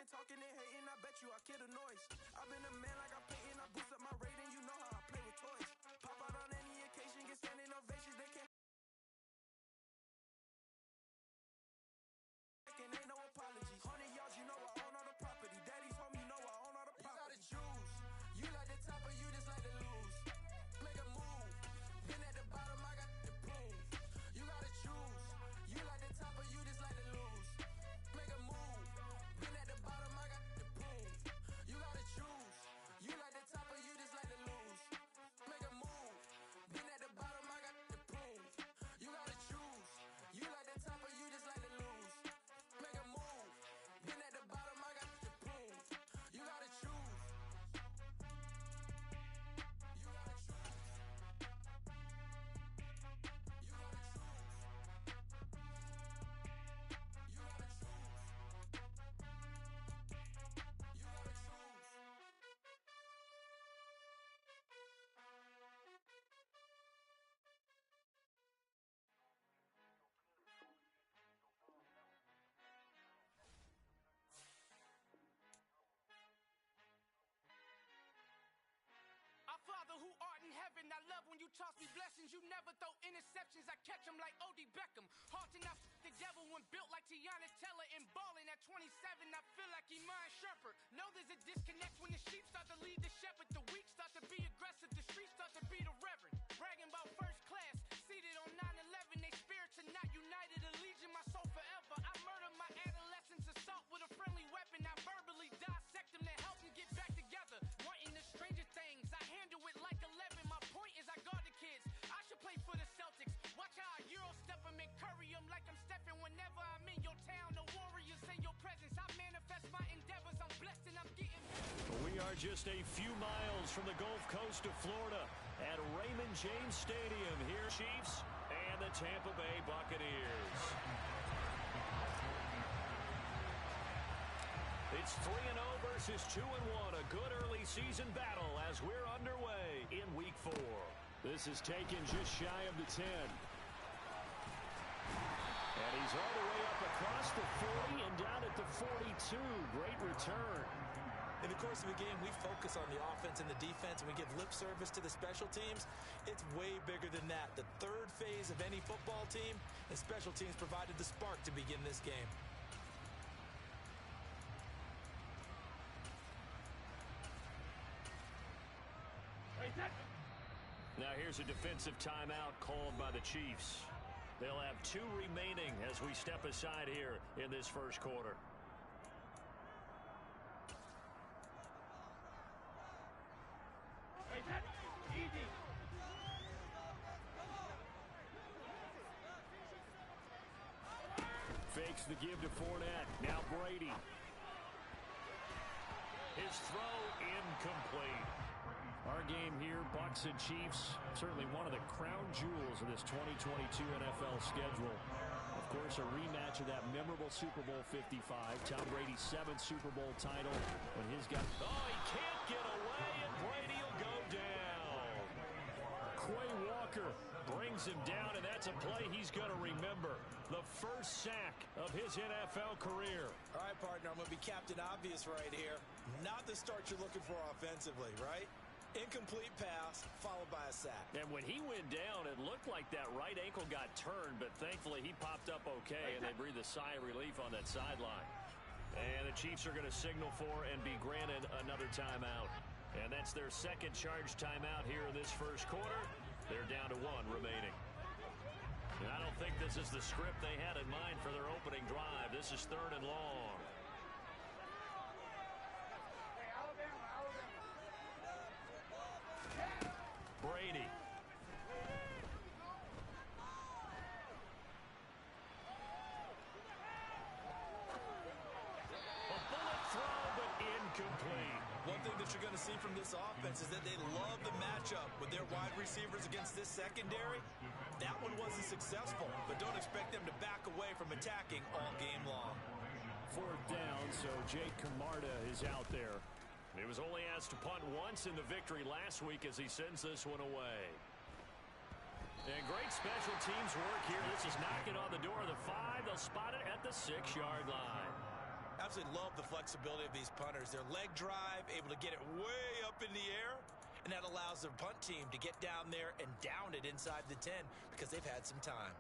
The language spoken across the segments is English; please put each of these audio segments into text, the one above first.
talking and hating, I bet you I kill the noise. I've been a man like I'm Peyton, I boost up my rating, you know how I play with toys. Pop out on any occasion, get standing ovations, they can't. And ain't no apologies. 100 yards, you know I own all the property. Daddy's home, you know I own all the property. You gotta choose. You like the top or you just like to lose. Make a move. Been at the bottom, I got the prove. You gotta choose. You like the top or you just like to lose. Make a move. Been at the bottom, I got the prove. You gotta choose. You like the top or you just like to lose. Make a move. Been at the bottom, I got the prove. You gotta choose. You like the top or you just like to lose. Make a move. Been at the bottom, I got the prove. You gotta choose. You gotta choose. You gotta choose. You gotta choose. You gotta choose. Our Father who art in heaven, I love when you toss me blessings. You never throw interceptions, I catch them like O.D. Beckham. Hard to not the devil when built like Tiana Teller. And balling at 27, I feel like Iman Shumpert. Know there's a disconnect when the sheep start to lead the shepherd. The weak start to be aggressive, the streets start to be the reverend. Bragging about first class, seated on 9/11. They spirits are not united, a legion, my soul forever. I murder my adolescence, assault with a friendly weapon. I verbally dissect them to help them get back together. Wanting the stranger things, I handle it like 11. My point is I guard the kids. I should play for the Celtics. Watch how I Euro step them and curry them like I'm Stephen. Whenever I'm in your town, the Warriors in your presence. I manifest my endeavors. I'm blessed and I'm getting better. We are just a few miles from the Gulf Coast of Florida at Raymond James Stadium. Here, Chiefs and the Tampa Bay Buccaneers. It's 3-0 versus 2-1, a good early season battle as we're underway in Week 4. This is taken just shy of the 10. And he's all the way up across the 40 and down at the 42. Great return. In the course of a game, we focus on the offense and the defense, and we give lip service to the special teams. It's way bigger than that. The third phase of any football team, and special teams provided the spark to begin this game. Now here's a defensive timeout called by the Chiefs. They'll have 2 remaining as we step aside here in this first quarter. Easy. Fakes the give to Fournette. Now Brady. His throw incomplete. Our game here, Bucs and Chiefs, certainly one of the crown jewels of this 2022 NFL schedule. Of course, a rematch of that memorable Super Bowl 55. Tom Brady's 7th Super Bowl title when his guy... Oh, he can't get away, and Brady will go down. Quay Walker brings him down, and that's a play he's going to remember. The first sack of his NFL career. All right, partner, I'm going to be Captain Obvious right here. Not the start you're looking for offensively, right? Incomplete pass, followed by a sack. And when he went down, it looked like that right ankle got turned, but thankfully he popped up okay, and they breathed a sigh of relief on that sideline. And the Chiefs are going to signal for and be granted another timeout. And that's their second charge timeout here in this first quarter. They're down to 1 remaining. And I don't think this is the script they had in mind for their opening drive. This is 3rd and long. Brady. A bullet throw, but incomplete. One thing that you're going to see from this offense is that they love the matchup with their wide receivers against this secondary. That one wasn't successful, but don't expect them to back away from attacking all game long. 4th down, so Jake Camarda is out there. He was only asked to punt once in the victory last week as he sends this one away. And great special teams work here. This is knocking on the door of the 5. They'll spot it at the 6-yard line. Absolutely love the flexibility of these punters. Their leg drive, able to get it way up in the air, and that allows their punt team to get down there and down it inside the 10 because they've had some time.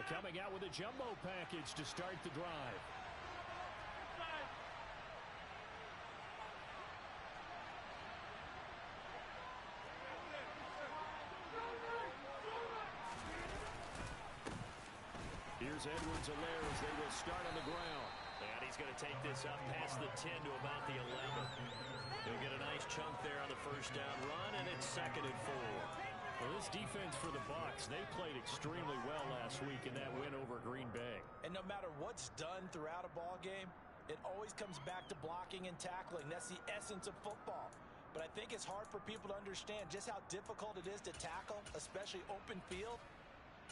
Coming out with a jumbo package to start the drive. Here's Edwards-Helaire as they will start on the ground. And he's going to take this up past the 10 to about the 11. He'll get a nice chunk there on the first down run, and it's 2nd and 4. Well, this defense for the Bucs, they played extremely well last week in that win over Green Bay. And no matter what's done throughout a ball game, it always comes back to blocking and tackling. That's the essence of football. But I think it's hard for people to understand just how difficult it is to tackle, especially open field.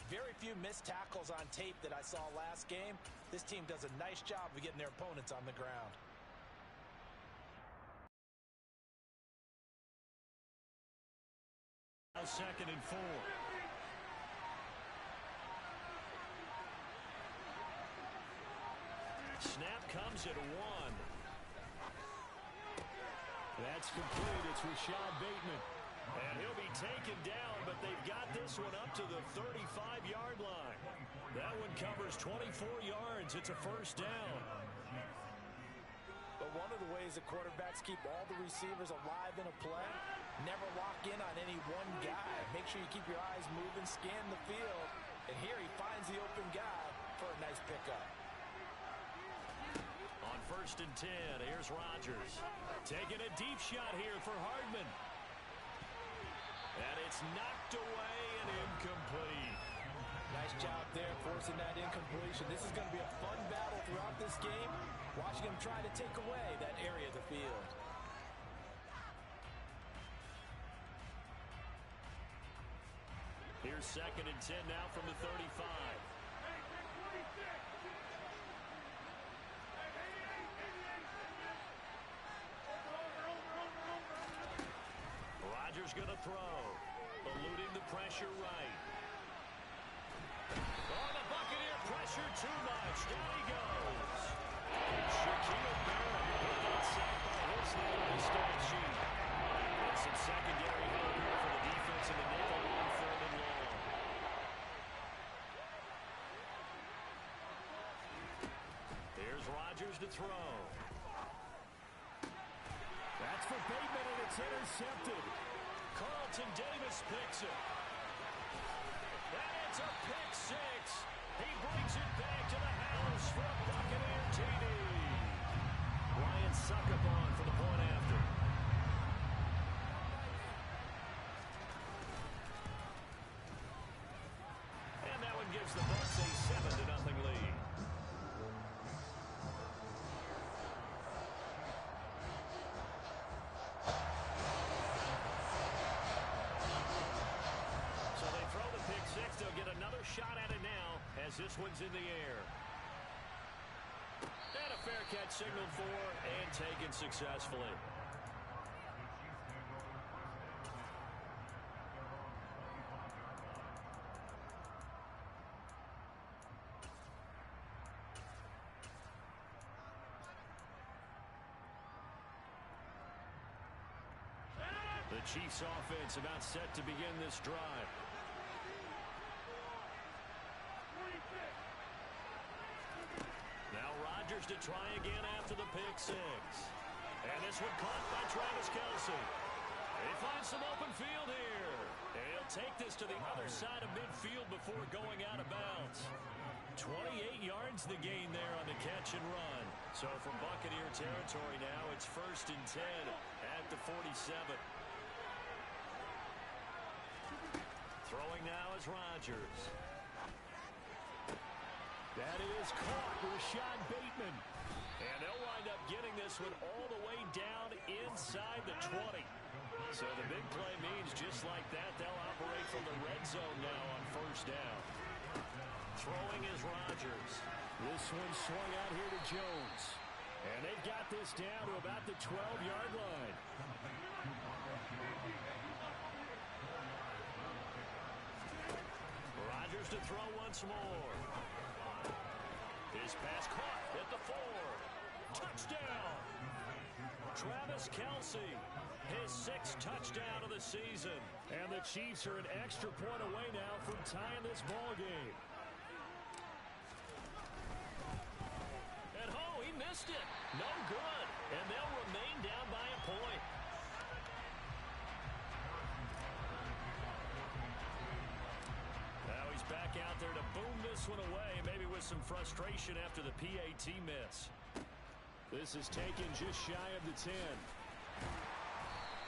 Very few missed tackles on tape that I saw last game. This team does a nice job of getting their opponents on the ground. Now 2nd and 4. Snap comes at 1. That's complete. It's Rashad Bateman. And he'll be taken down, but they've got this one up to the 35-yard line. That one covers 24 yards. It's a first down. But one of the ways that quarterbacks keep all the receivers alive in a play, never lock in on any one guy. Make sure you keep your eyes moving, scan the field. And here he finds the open guy for a nice pickup. On 1st and 10, here's Rodgers. Taking a deep shot here for Hardman. And it's knocked away and incomplete. Nice job there, forcing that incompletion. This is going to be a fun battle throughout this game. Watching him try to take away that area of the field. Here's 2nd and 10 now from the 35. Rodgers going to throw. Eluding the pressure right. Oh, the Buccaneer pressure too much. Down he goes. Shaquille Barrett put that sack by his name on the stat sheet. And some secondary help here for the defense in the nickel on 3rd and long. Here's Rodgers to throw. That's for Bateman, and it's intercepted. Carlton Davis picks it. And it's a pick 6. He brings it back to the house for a Buccaneer TD. Ryan Succopon for the point after. And that one gives the Bucs a 7-0 lead. They'll get another shot at it now as this one's in the air. And a fair catch signaled for and taken successfully. The Chiefs offense about set to begin this drive. Now Rodgers to try again after the pick 6. And this one caught by Travis Kelce. He finds some open field here. And he'll take this to the other side of midfield before going out of bounds. 28 yards the gain there on the catch and run. So from Buccaneer territory now, it's 1st and 10 at the 47. Throwing now is Rodgers. That is caught, Rashad Bateman. And they'll wind up getting this one all the way down inside the 20. So the big play means just like that, they'll operate from the red zone now on first down. Throwing is Rodgers. This one swung out here to Jones. And they've got this down to about the 12-yard line. Rodgers to throw once more. His pass caught at the 4. Touchdown! Travis Kelce, his 6th touchdown of the season. And the Chiefs are an extra point away now from tying this ball game. And he missed it. No good. And they'll remain down by a point. Now he's back out there to boom this one away, maybe with some frustration after the PAT miss. This is taken just shy of the 10.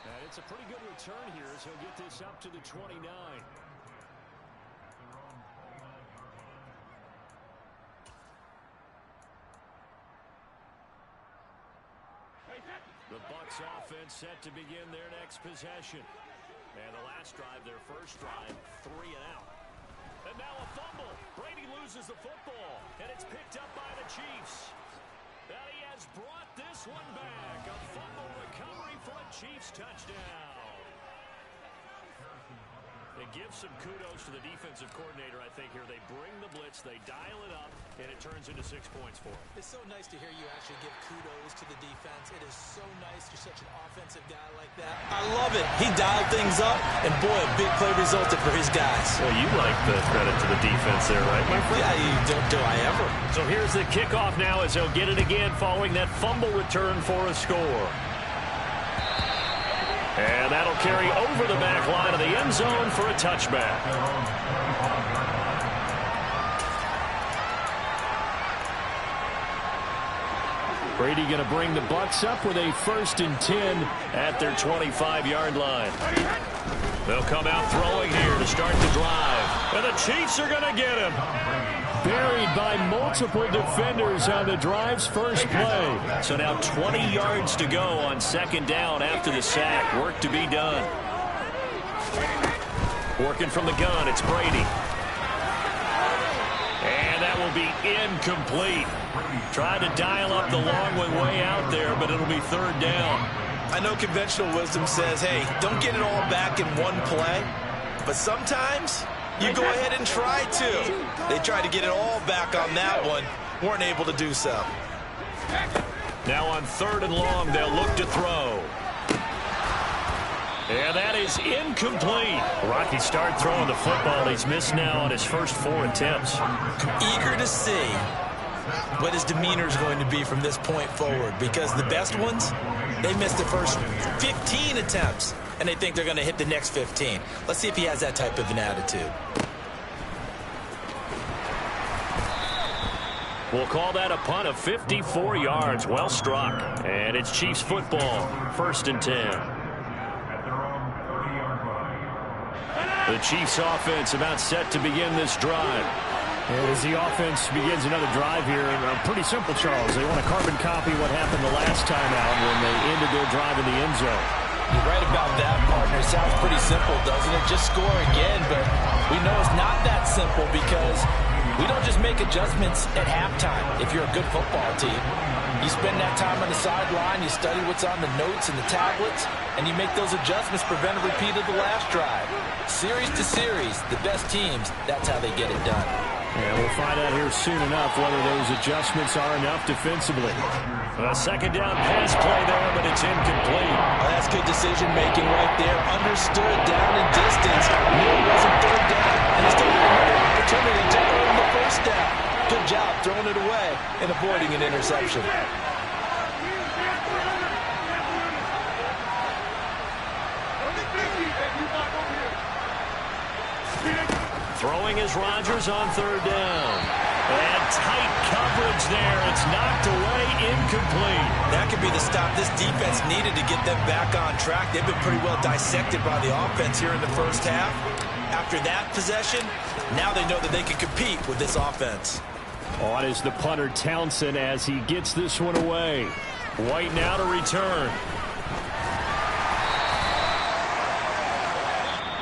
And it's a pretty good return here as he'll get this up to the 29. The Bucs offense set to begin their next possession. And the last drive, their first drive, 3 and out. And now a fumble. Brady loses the football, and it's picked up by the Chiefs. And he has brought this one back. A fumble recovery for a Chiefs touchdown. It gives some kudos to the defensive coordinator, I think, here. They bring the blitz, they dial it up, and it turns into 6 points for him. It's so nice to hear you actually give kudos to the defense. It is so nice you're such an offensive guy like that. I love it. He dialed things up, and boy, a big play resulted for his guys. Well, you like the credit to the defense there, right, my friend? Yeah, do I ever. So here's the kickoff now as he'll get it again following that fumble return for a score. And that'll carry over the back line of the end zone for a touchback. Brady going to bring the Bucs up with a 1st and 10 at their 25-yard line. They'll come out throwing here to start the drive. And the Chiefs are going to get him. Buried by multiple defenders on the drive's first play. So now 20 yards to go on 2nd down after the sack. Work to be done. Working from the gun, it's Brady. And that will be incomplete. Tried to dial up the long one way out there, but it'll be 3rd down. I know conventional wisdom says, hey, don't get it all back in one play. But sometimes you go ahead and try to. They tried to get it all back on that one. Weren't able to do so. Now on 3rd and long, they'll look to throw. And that is incomplete. Rocky start throwing the football. He's missed now on his first 4 attempts. Eager to see what his demeanor is going to be from this point forward. Because the best ones, they missed the first 15 attempts. And they think they're going to hit the next 15. Let's see if he has that type of an attitude. We'll call that a punt of 54 yards. Well struck. And it's Chiefs football. 1st and 10. The Chiefs offense about set to begin this drive. And as the offense begins another drive here, pretty simple, Charles. They want to carbon copy what happened the last time out when they ended their drive in the end zone. You're right about that, partner. It sounds pretty simple, doesn't it? Just score again, but we know it's not that simple because we don't just make adjustments at halftime if you're a good football team. You spend that time on the sideline, you study what's on the notes and the tablets, and you make those adjustments, prevent a repeat of the last drive. Series to series, the best teams, that's how they get it done. Yeah, we'll find out here soon enough whether those adjustments are enough defensively. A 2nd down pass play there, but it's incomplete. Oh, that's good decision-making right there. Understood down in distance. Knew it wasn't 3rd down, and he still had another opportunity to earn the 1st down. Good job throwing it away and avoiding an interception. Throwing is Rodgers on 3rd down. And tight coverage there. It's knocked away, incomplete. That could be the stop this defense needed to get them back on track. They've been pretty well dissected by the offense here in the first half. After that possession, now they know that they can compete with this offense. On is the punter Townsend as he gets this one away. White now to return.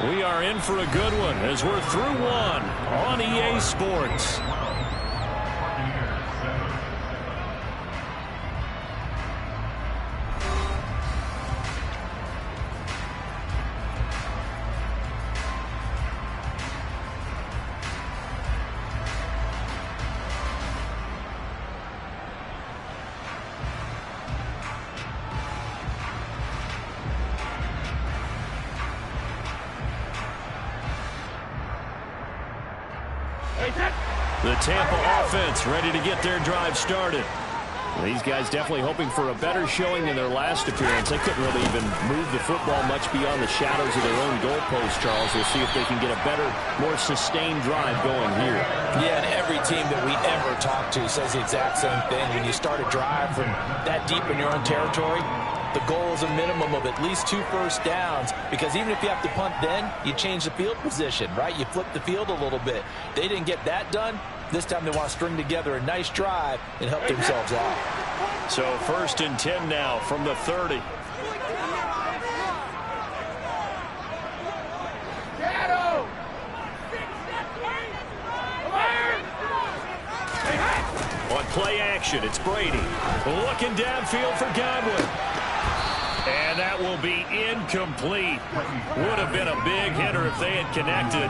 We are in for a good one as we're through one on EA Sports. The Tampa offense ready to get their drive started. These guys definitely hoping for a better showing in their last appearance. They couldn't really even move the football much beyond the shadows of their own goalpost, Charles. We'll see if they can get a better, more sustained drive going here. Yeah, and every team that we ever talk to says the exact same thing. When you start a drive from that deep in your own territory, the goal is a minimum of at least 2 first downs, because even if you have to punt then, you change the field position, right? You flip the field a little bit. They didn't get that done. This time they want to string together a nice drive and help themselves out. So 1st and 10 now from the 30. On play action, it's Brady. Looking downfield for Godwin. And that will be incomplete. Would have been a big hitter if they had connected.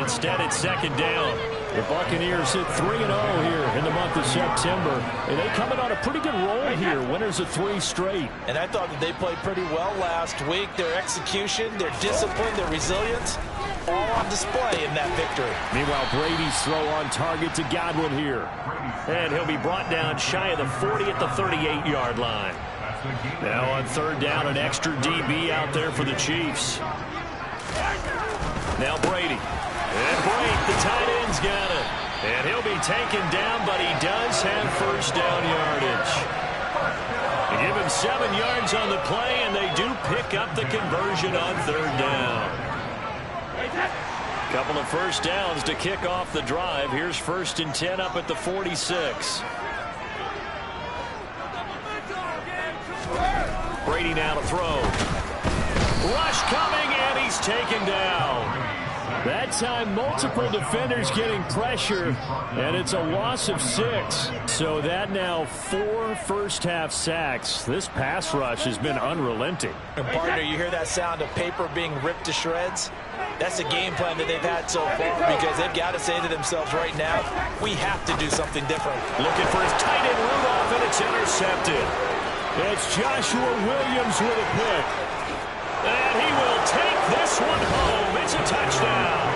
Instead, it's 2nd down. The Buccaneers hit 3-0 here in the month of September. And they coming on a pretty good roll here. Winners of 3 straight. And I thought that they played pretty well last week. Their execution, their discipline, their resilience, all on display in that victory. Meanwhile, Brady's throw on target to Godwin here. And he'll be brought down shy of the 40 at the 38-yard line. Now on 3rd down, an extra DB out there for the Chiefs. Now Brady. And Brady, the tight end's got it. And he'll be taken down, but he does have 1st down yardage. They give him 7 yards on the play, and they do pick up the conversion on 3rd down. Couple of 1st downs to kick off the drive. Here's 1st and 10 up at the 46. Brady now to throw. Rush coming, and he's taken down. That time, multiple defenders getting pressure, and it's a loss of 6. So that now 4 first-half sacks. This pass rush has been unrelenting. And partner, you hear that sound of paper being ripped to shreds? That's the game plan that they've had so far, because they've got to say to themselves right now, we have to do something different. Looking for his tight end Rudolph, and it's intercepted. It's Joshua Williams with a pick. And he will take this one home. It's a touchdown.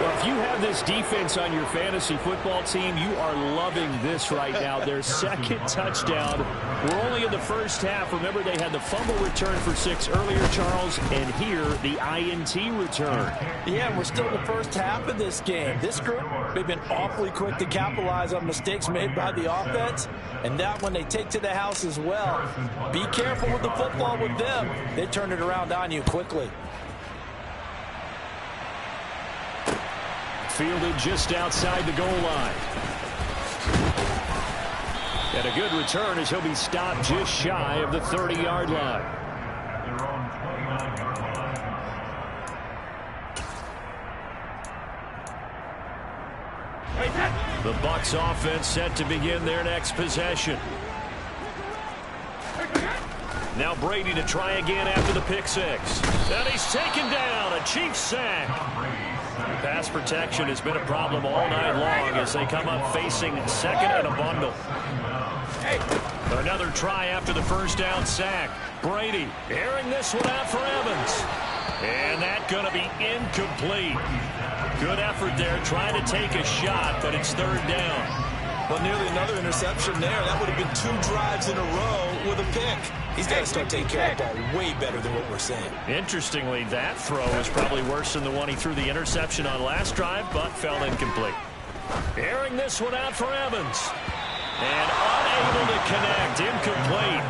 Well, if you have this defense on your fantasy football team, you are loving this right now. Their 2nd touchdown. We're only in the 1st half. Remember, they had the fumble return for 6 earlier, Charles, and here the INT return. Yeah, we're still in the 1st half of this game. This group, they've been awfully quick to capitalize on mistakes made by the offense, and that one they take to the house as well. Be careful with the football with them. They turn it around on you quickly. Fielded just outside the goal line. And a good return as he'll be stopped just shy of the 30-yard line. The Bucs offense set to begin their next possession. Now Brady to try again after the pick 6. And he's taken down. A Chiefs sack. Pass protection has been a problem all night long as they come up facing 2nd and a bundle. Another try after the 1st down sack. Brady airing this one out for Evans. And that's going to be incomplete. Good effort there trying to take a shot, but it's 3rd down. Well, nearly another interception there. That would have been 2 drives in a row with a pick. He's got to start taking care of the ball way better than what we're seeing. Interestingly, that throw was probably worse than the one he threw the interception on last drive, but fell incomplete. Airing this one out for Evans. And unable to connect. Incomplete.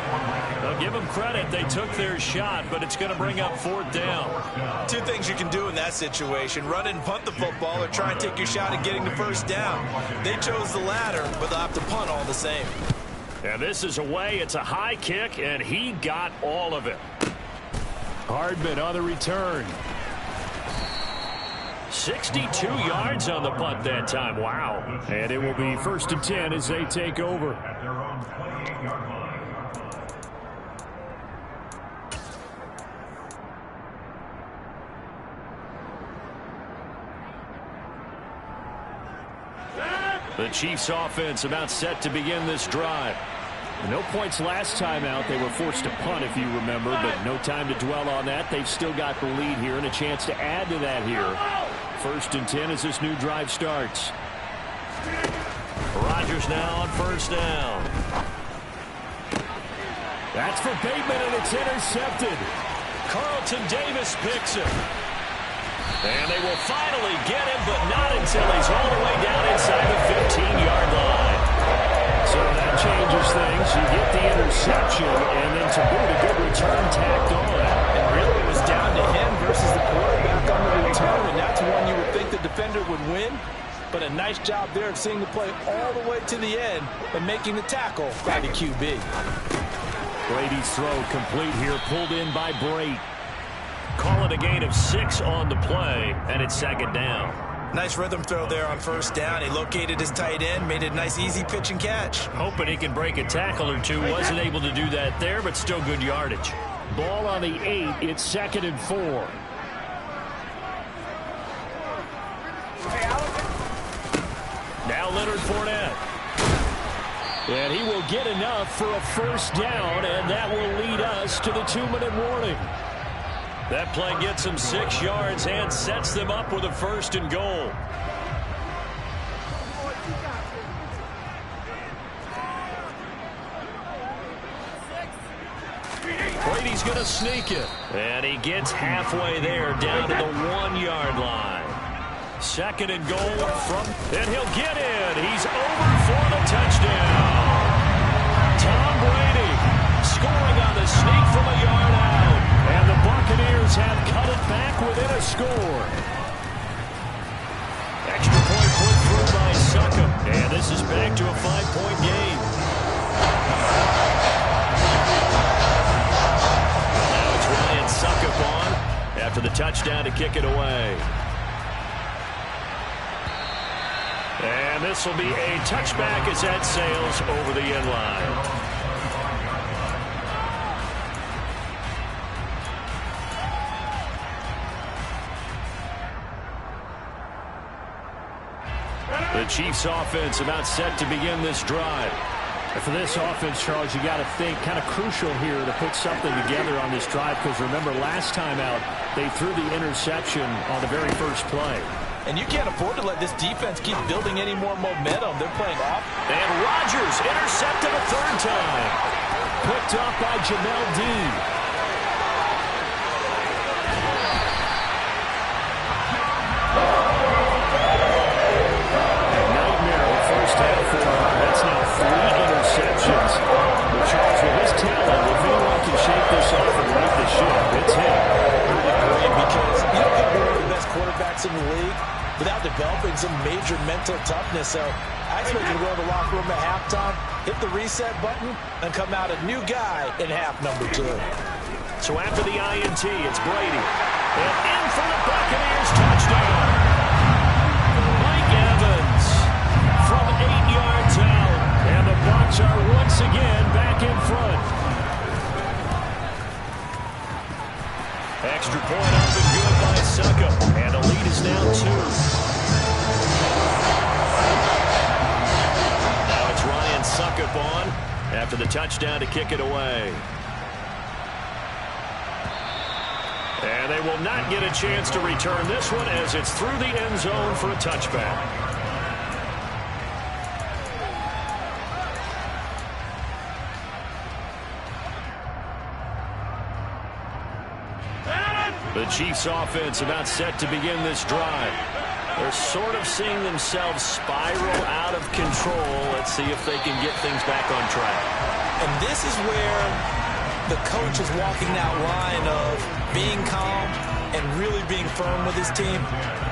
I'll give them credit. They took their shot, but it's going to bring up 4th down. 2 things you can do in that situation. Run and punt the football or try and take your shot at getting the 1st down. They chose the latter, but they'll have to punt all the same. And this is away. It's a high kick, and he got all of it. Hardman on the return. 62 yards on the punt that time. Wow. And it will be 1st and 10 as they take over. At their own 28-yard line. The Chiefs offense about set to begin this drive. No points last time out. They were forced to punt, if you remember, but no time to dwell on that. They've still got the lead here and a chance to add to that here. 1st and 10 as this new drive starts. Rodgers now on 1st down. That's for Bateman, and it's intercepted. Carlton Davis picks it. And they will finally get him, but not until he's all the way down inside the 15-yard line. So that changes things. You get the interception, and then to boot, a good return tacked on. And really it was down to him versus the quarterback on the return, and that's one you would think the defender would win. But a nice job there of seeing the play all the way to the end and making the tackle by the QB. Brady's throw complete here, pulled in by Brate. Call it a gain of 6 on the play, and it's 2nd down. Nice rhythm throw there on 1st down. He located his tight end, made it a nice easy pitch and catch. Hoping he can break a tackle or two. Wasn't able to do that there, but still good yardage. Ball on the 8. It's 2nd and 4. Now Leonard Fournette. And he will get enough for a 1st down, and that will lead us to the 2-minute warning. That play gets them 6 yards and sets them up with a 1st and goal. Brady's going to sneak it. And he gets halfway there down to the 1-yard line. 2nd and goal from, and he'll get in. He's over for the touchdown. Tom Brady scoring on the sneak from a yard out. And the Buccaneers have cut it back within a score. Extra point put through by Succop. And this is back to a 5-point game. Now it's Ryan Succop on after the touchdown to kick it away. And this will be a touchback as that sails over the end line. The Chiefs offense about set to begin this drive. And for this offense, Charles, you got to think kind of crucial here to put something together on this drive, because remember last time out they threw the interception on the very first play. And you can't afford to let this defense keep building any more momentum. They're playing off. And Rodgers intercepted a 3rd time. Picked up by Jamel Dean. That's now 3 interceptions. But Charles, with his talent, if anyone can shake this off and right the ship, it's him. Great, because you don't get one of the best quarterbacks in the league without developing some major mental toughness. So I expect him to go to the locker room at halftime, hit the reset button, and come out a new guy in half number 2. So after the INT, it's Brady. And in for the Buccaneers touchdown. Mike Evans from 8 yards out. And the Bucs are once again back in front. Extra point up and good by Succop. And the lead is now 2. Now it's Ryan Succop on after the touchdown to kick it away. And they will not get a chance to return this one as it's through the end zone for a touchback. The Chiefs offense about set to begin this drive. They're sort of seeing themselves spiral out of control. Let's see if they can get things back on track. And this is where the coach is walking that line of being calm and really being firm with his team.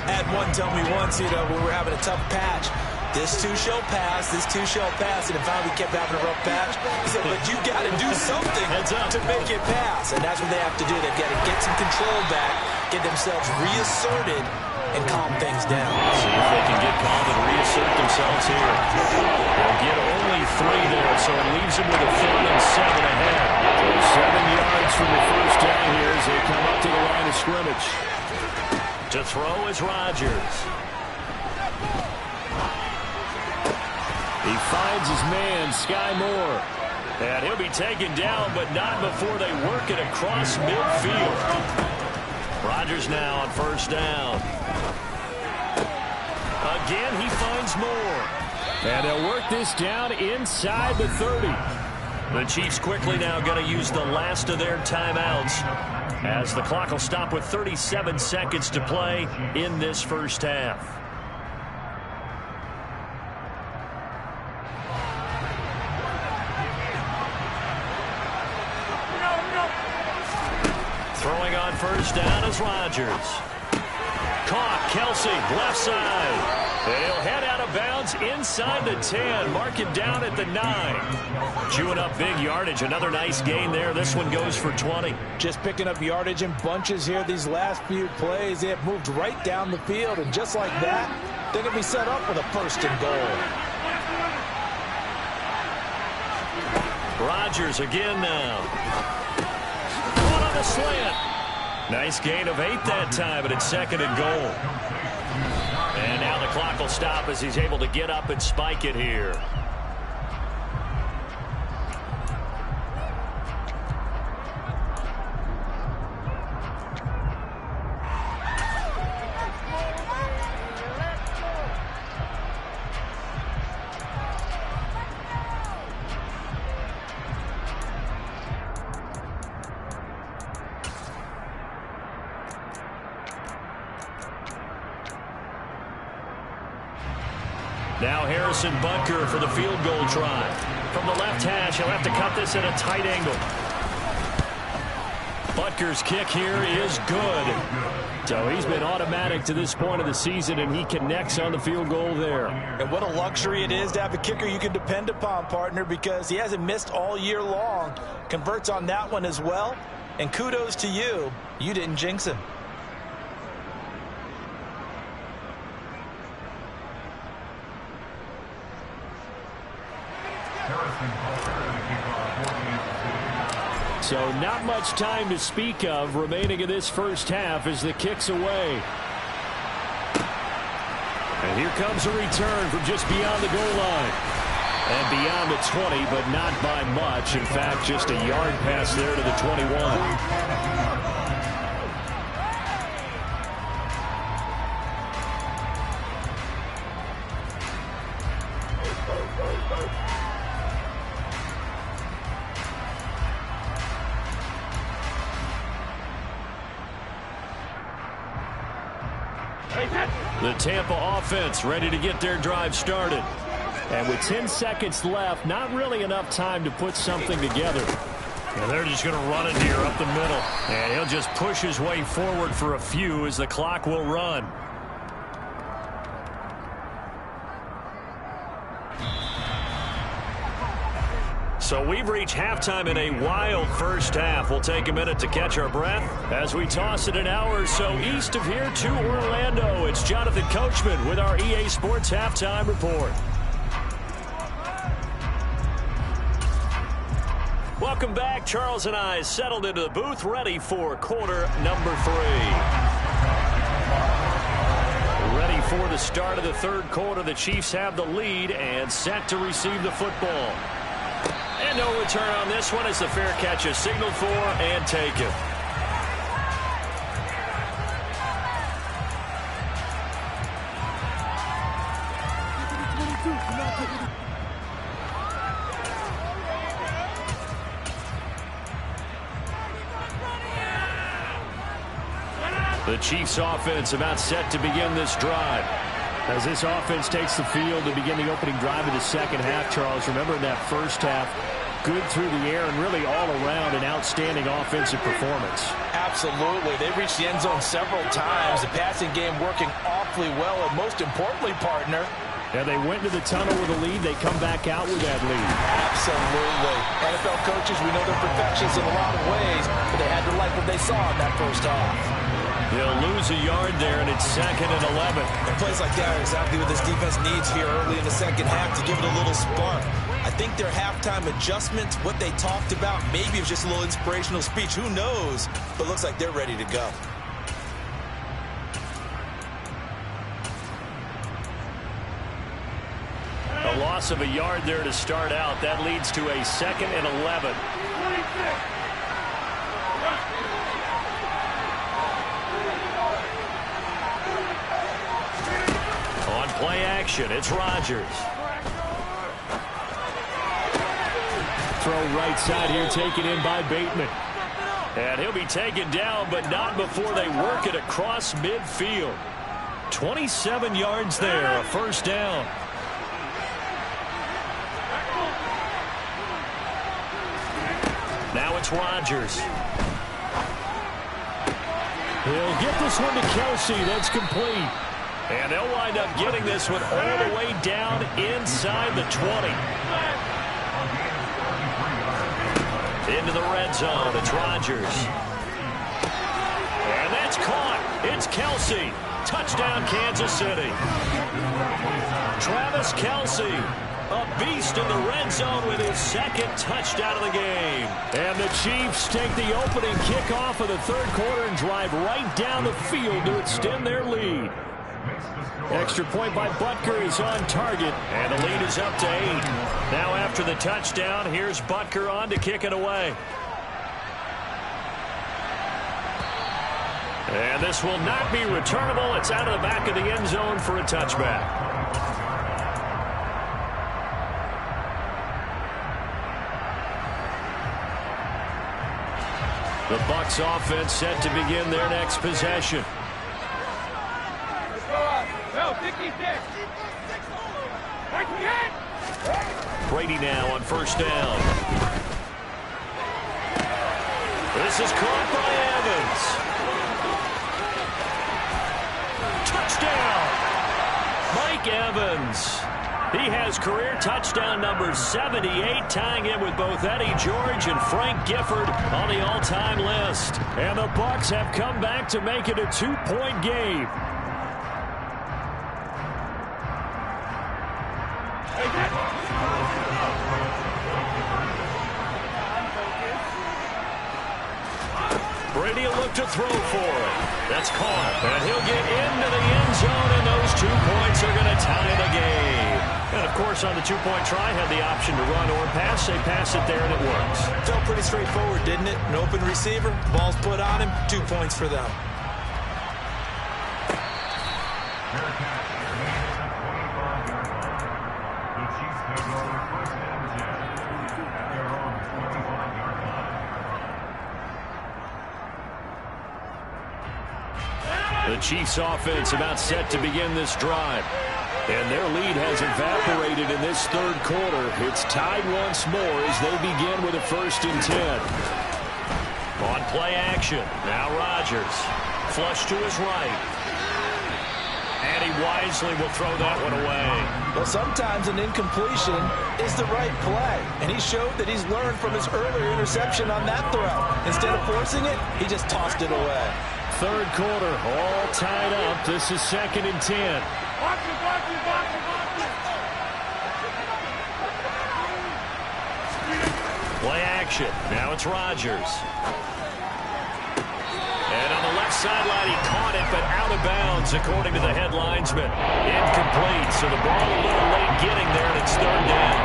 I had one tell me once, when we were having a tough patch, This too shall pass. This too shall pass. And finally we kept having a rough patch. He said, but you got to do something to make it pass. And that's what they have to do. They've got to get some control back, get themselves reasserted, and calm things down. See if they can get calm and reassert themselves here. They'll get only 3 there, so it leaves them with a 3rd and 7 ahead. So 7 yards from the first down here as they come up to the line of scrimmage. To throw is Rodgers. He finds his man, Sky Moore. And he'll be taken down, but not before they work it across midfield. Rodgers now on first down. Again, he finds Moore. And they'll work this down inside the 30. The Chiefs quickly now going to use the last of their timeouts as the clock will stop with 37 seconds to play in this first half. Throwing on first down is Rodgers. Caught, Kelsey, left side. And he'll head out of bounds inside the 10. Mark it down at the 9. Chewing up big yardage. Another nice gain there. This one goes for 20. Just picking up yardage in bunches here these last few plays. They have moved right down the field. And just like that, they're going to be set up for the 1st and goal. Rodgers again now. Caught on the slant. Nice gain of 8 that time, but it's 2nd and goal. And now the clock will stop as he's able to get up and spike it here. Now Harrison Butker for the field goal try. From the left hash, he'll have to cut this at a tight angle. Butker's kick here is good. So he's been automatic to this point of the season, and he connects on the field goal there. And what a luxury it is to have a kicker you can depend upon, partner, because he hasn't missed all year long. Converts on that one as well. And kudos to you. You didn't jinx him. So not much time to speak of remaining in this first half as the kick's away. And here comes a return from just beyond the goal line. And beyond the 20, but not by much. In fact, just a yard pass there to the 21. The Tampa offense ready to get their drive started. And with 10 seconds left, not really enough time to put something together. And they're just going to run it here up the middle. And he'll just push his way forward for a few as the clock will run. So we've reached halftime in a wild first half. We'll take a minute to catch our breath as we toss it an hour or so east of here to Orlando. It's Jonathan Coachman with our EA Sports Halftime Report. Welcome back. Charles and I settled into the booth, ready for quarter number 3. Ready for the start of the third quarter. The Chiefs have the lead and set to receive the football. And no return on this one as the fair catch is signaled for and taken. The Chiefs offense about set to begin this drive. As this offense takes the field to begin the opening drive of the second half, Charles, remember in that first half, good through the air and really all around an outstanding offensive performance. Absolutely. They reached the end zone several times. The passing game working awfully well. And most importantly, partner, And they went to the tunnel with a lead. They come back out with that lead. Absolutely. NFL coaches, we know they're perfectionists in a lot of ways, but they had to like what they saw in that first half. They'll lose a yard there, and it's 2nd and 11. And plays like that are exactly what this defense needs here early in the second half to give it a little spark. I think their halftime adjustments, what they talked about, maybe it was just a little inspirational speech. Who knows? But it looks like they're ready to go. A loss of a yard there to start out. That leads to a 2nd and 11. On play action, it's Rodgers. Throw right side here, taken in by Bateman. And he'll be taken down, but not before they work it across midfield. 27 yards there, a first down. Now it's Rodgers. He'll get this one to Kelsey. That's complete. And they'll wind up getting this one all the way down inside the 20. Into the red zone. It's Rodgers. And that's caught. It's Kelsey. Touchdown, Kansas City. Travis Kelsey. A beast in the red zone with his 2nd touchdown of the game. And the Chiefs take the opening kickoff of the 3rd quarter and drive right down the field to extend their lead. Extra point by Butker is on target, and the lead is up to 8. Now after the touchdown, here's Butker on to kick it away. And this will not be returnable. It's out of the back of the end zone for a touchback. The Bucs offense set to begin their next possession. Brady now on first down. This is caught by Evans. Touchdown! Mike Evans. He has career touchdown number 78, tying him with both Eddie George and Frank Gifford on the all-time list. And the Bucs have come back to make it a 2-point game. Brady will look to throw for it. That's caught. And he'll get into the end zone, and those 2 points are going to tie the game. And, of course, on the 2-point try, had the option to run or pass. They pass it there, and it works. Felt pretty straightforward, didn't it? An open receiver, ball's put on him, 2 points for them. The Chiefs offense about set to begin this drive. And their lead has evaporated in this 3rd quarter. It's tied once more as they begin with a 1st and 10. On play action. Now Rodgers. Flush to his right. And he wisely will throw that one away. Well, sometimes an incompletion is the right play. And he showed that he's learned from his earlier interception on that throw. Instead of forcing it, he just tossed it away. 3rd quarter, all tied up. This is 2nd and 10. Play action. Now it's Rodgers. And on the left sideline, he caught it, but out of bounds, according to the head linesman. Incomplete, so the ball a little late getting there, and it's 3rd down.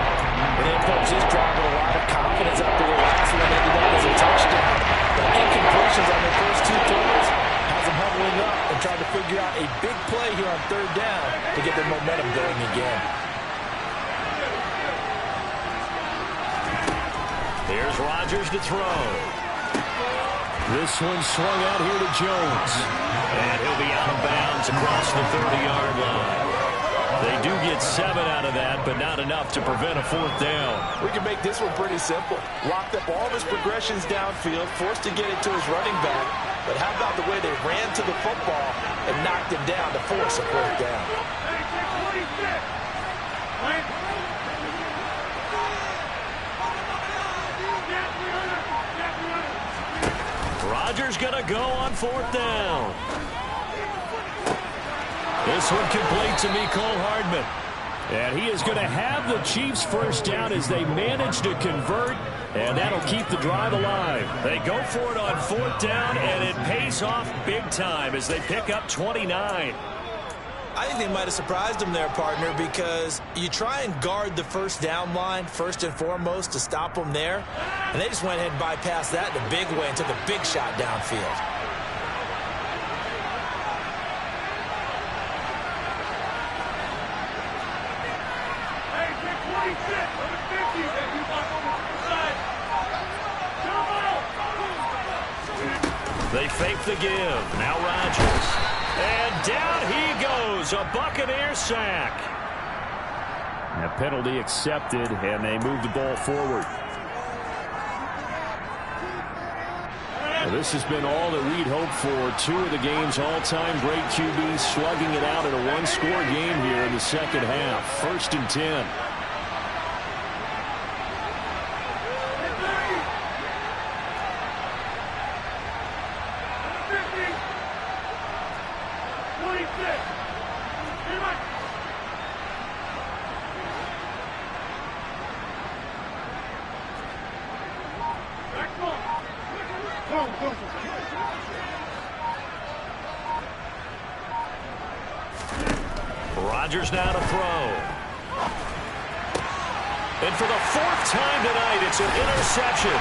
And then folks is driving a lot of confidence after the last one ended up as a touchdown. But incompletions on their first 2 throws has them huddling up and trying to figure out a big play here on 3rd down to get their momentum going again. Here's Rodgers to throw. This one swung out here to Jones. And he'll be out of bounds across the 30-yard line. They do get 7 out of that, but not enough to prevent a 4th down. We can make this one pretty simple. Locked up all of his progressions downfield, forced to get it to his running back. But how about the way they ran to the football and knocked him down to force a 4th down? Rodgers going to go on 4th down. This one complete to Mecole Hardman. And he is going to have the Chiefs first down as they manage to convert, and that'll keep the drive alive. They go for it on 4th down, and it pays off big time as they pick up 29. I think they might have surprised him there, partner, because you try and guard the first down line first and foremost to stop them there, and they just went ahead and bypassed that in a big way and took a big shot downfield. They fake the give. Now Rodgers. And down he goes. A Buccaneer sack. A penalty accepted, and they move the ball forward. Well, this has been all that we'd hoped for. 2 of the game's all-time great QBs slugging it out in a one-score game here in the second half. 1st and 10. Rodgers now to throw. And for the 4th time tonight, it's an interception.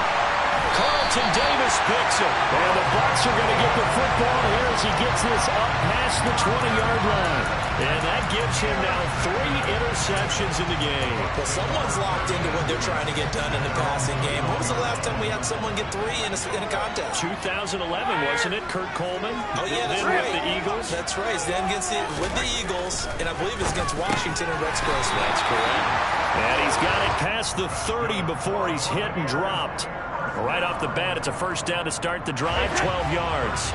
Carlton Davis picks it. And the Bucs are going to get the football here as he gets this up past the 20-yard line. And that gives him now 3 interceptions in the game. Well, someone's locked into what they're trying to get done in the passing game. When was the last time we had someone get 3 in a contest? 2011, wasn't it? Kurt Coleman. Oh, yeah, that's then right. With the Eagles. That's right. Then with the Eagles, and I believe it's against Washington and Rex Grossman. That's correct. And he's got it past the 30 before he's hit and dropped. Right off the bat, it's a first down to start the drive, 12 yards.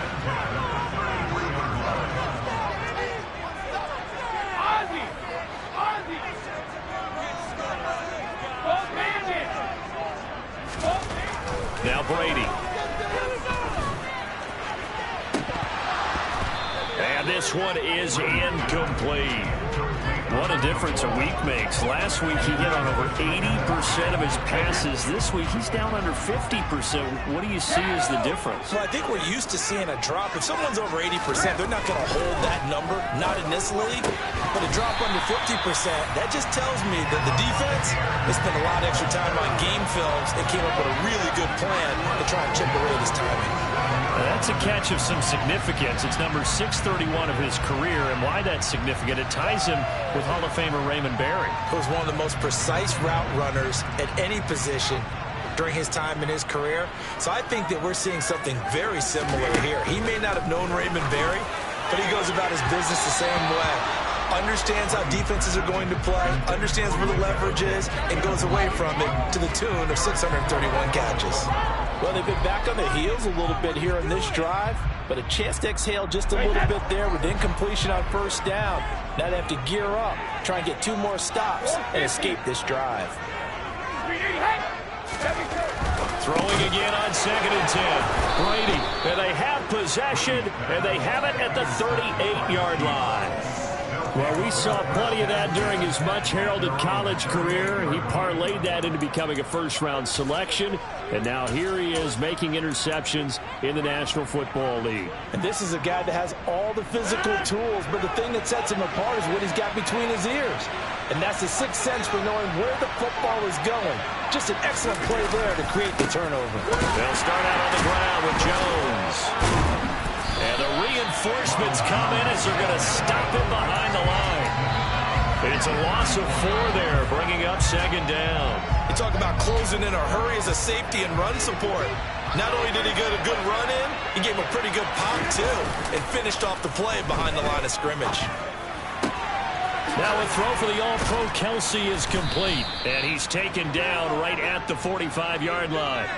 Now Brady. And this one is incomplete. What a difference a week makes. Last week he hit on over 80% of his passes. This week he's down under 50%. What do you see as the difference? Well, I think we're used to seeing a drop. If someone's over 80%, they're not going to hold that number, not in this league. But a drop under 50%, that just tells me that the defense, they spent a lot of extra time on game films and came up with a really good plan to try and chip away at his timing. That's a catch of some significance. It's number 631 of his career, and why that's significant, it ties him with Hall of Famer Raymond Barry, who was one of the most precise route runners at any position during his time in his career. So I think that we're seeing something very similar here. He may not have known Raymond Barry, but he goes about his business the same way. Understands how defenses are going to play, understands where the leverage is, and goes away from it to the tune of 631 catches. Well, they've been back on the heels a little bit here in this drive, but a chance to exhale just a little bit there with incompletion on first down. Now they have to gear up, try and get 2 more stops, and escape this drive. Throwing again on 2nd and 10. Brady, and they have possession, and they have it at the 38-yard line. Well, we saw plenty of that during his much-heralded college career. He parlayed that into becoming a first-round selection, and now here he is making interceptions in the National Football League. And this is a guy that has all the physical tools, but the thing that sets him apart is what he's got between his ears. And that's the sixth sense for knowing where the football is going. Just an excellent play there to create the turnover. They'll start out on the ground with Jones. And the reinforcements come in as they're going to stop him behind the line. It's a loss of 4 there, bringing up 2nd down. You talk about closing in a hurry as a safety and run support. Not only did he get a good run in, he gave him a pretty good pop, too, and finished off the play behind the line of scrimmage. Now a throw for the All-Pro Kelsey is complete, and he's taken down right at the 45-yard line.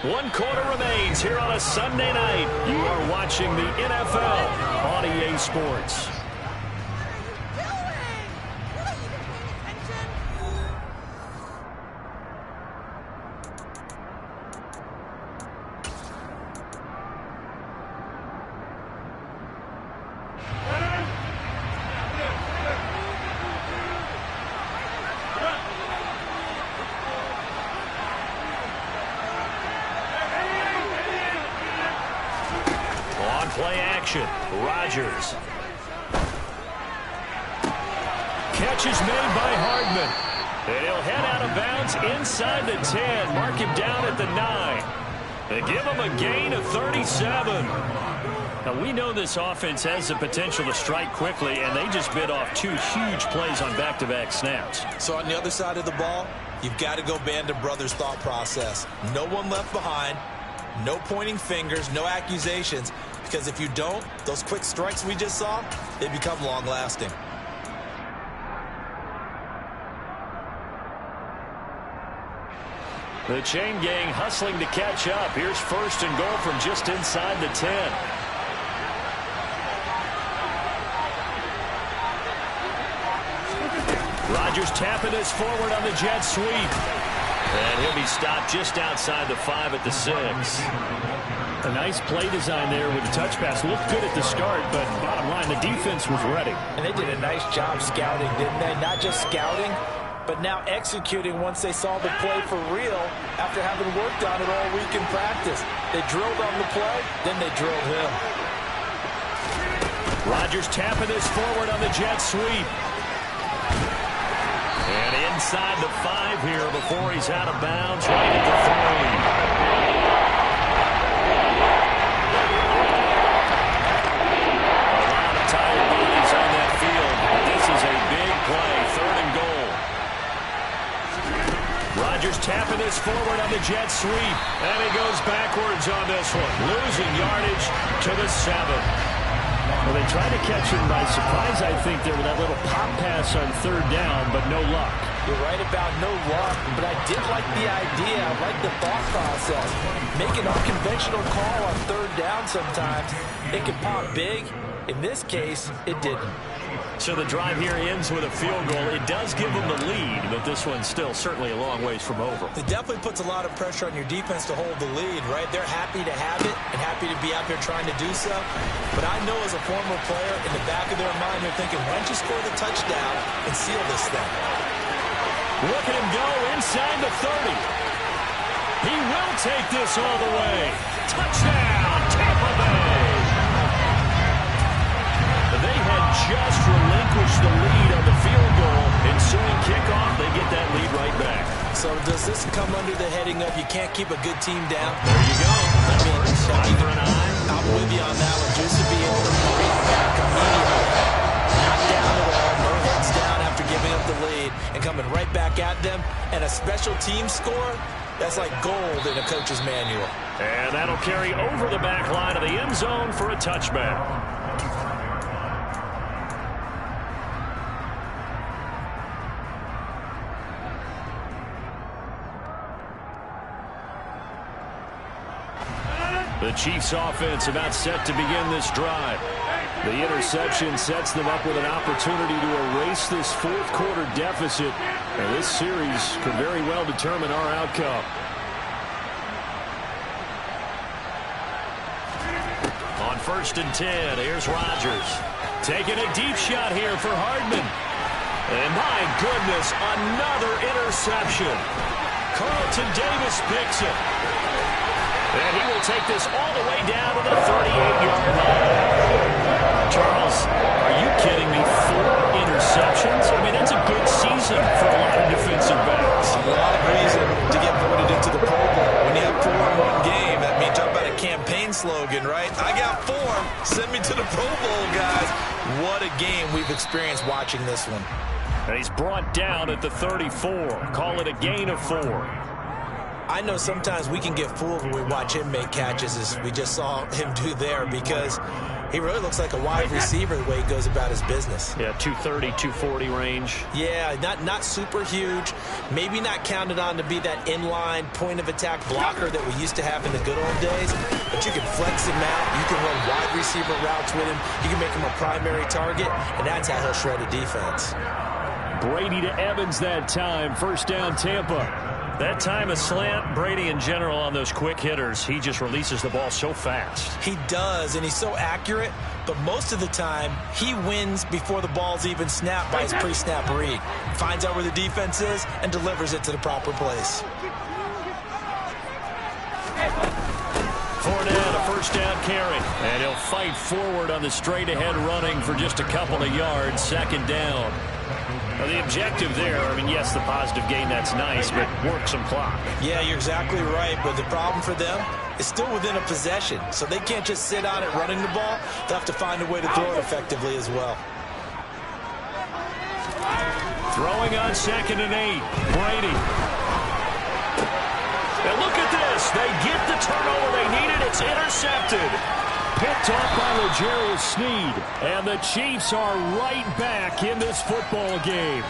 1 quarter remains here on a Sunday night. You are watching the NFL on EA Sports. motion. Rodgers. Catch is made by Hardman. And he'll head out of bounds inside the 10. Mark him down at the 9. They give him a gain of 37. Now, we know this offense has the potential to strike quickly, and they just bit off 2 huge plays on back-to-back snaps. So on the other side of the ball, you've got to go Band of Brothers thought process. No one left behind, no pointing fingers, no accusations, because if you don't, those quick strikes we just saw, they become long-lasting. The chain gang hustling to catch up. Here's 1st and goal from just inside the 10. Rodgers tapping this forward on the jet sweep. And he'll be stopped just outside the 5 at the 6. A nice play design there with the touch pass. Looked good at the start, but bottom line, the defense was ready. And they did a nice job scouting, didn't they? Not just scouting, but now executing once they saw the play for real after having worked on it all week in practice. They drilled on the play, then they drilled him. Rodgers tapping this forward on the jet sweep. And inside the 5 here before he's out of bounds right at the 3. A lot of tired bodies on that field, but this is a big play, 3rd and goal. Rodgers tapping this forward on the jet sweep, and he goes backwards on this one, losing yardage to the 7. Well, they tried to catch him by surprise, I think, there with that little pop pass on 3rd down, but no luck. You're right about no luck, but I did like the idea. I like the thought process. Make an unconventional call on 3rd down sometimes. It can pop big. In this case, it didn't. So the drive here ends with a field goal. It does give them the lead, but this one's still certainly a long ways from over. It definitely puts a lot of pressure on your defense to hold the lead, right? They're happy to have it and happy to be out there trying to do so. But I know as a former player, in the back of their mind, they're thinking, why don't you score the touchdown and seal this thing? Look at him go inside the 30. He will take this all the way. Touchdown, Tampa Bay. They had just relinquished the lead on the field goal. Ensuing kickoff, they get that lead right back. So does this come under the heading of you can't keep a good team down? There you go. I mean, I'm with you on that one. Just to be able to bring back immediately. Not down at all. No heads down after giving up the lead and coming right back at them. And a special team score, that's like gold in a coach's manual. And that'll carry over the back line of the end zone for a touchback. The Chiefs offense about set to begin this drive. The interception sets them up with an opportunity to erase this 4th quarter deficit. And this series could very well determine our outcome. On 1st and 10, here's Rodgers. Taking a deep shot here for Hardman. And my goodness, another interception. Carlton Davis picks it. And he will take this all the way down to the 38-yard line. Charles, are you kidding me? 4 interceptions? I mean, that's a good season for a lot of defensive backs. A lot of reason to get voted into the Pro Bowl. When you have 4 in one game, that means talk about a campaign slogan, right? I got 4. Send me to the Pro Bowl, guys. What a game we've experienced watching this one. And he's brought down at the 34. Call it a gain of 4. I know sometimes we can get fooled when we watch him make catches, as we just saw him do there, because he really looks like a wide receiver the way he goes about his business. Yeah, 230, 240 range. Yeah, not super huge. Maybe not counted on to be that inline point-of-attack blocker that we used to have in the good old days, but you can flex him out. You can run wide receiver routes with him. You can make him a primary target, and that's how he'll shred a defense. Brady to Evans that time. 1st down, Tampa. That time a slant. Brady in general on those quick hitters, he just releases the ball so fast. He does, and he's so accurate, but most of the time he wins before the ball's even snapped by his pre-snap read. Finds out where the defense is and delivers it to the proper place. Fournette, a first down carry. And he'll fight forward on the straight-ahead running for just a couple of yards, second down. Now, the objective there, I mean, yes, the positive gain, that's nice, but work some clock. Yeah, you're exactly right, but the problem for them is still within a possession, so they can't just sit on it running the ball. They'll have to find a way to throw it effectively as well. Throwing on 2nd and 8, Brady. And look at this. They get the turnover they needed. It's intercepted. Picked off by L'Jarius Sneed. And the Chiefs are right back in this football game.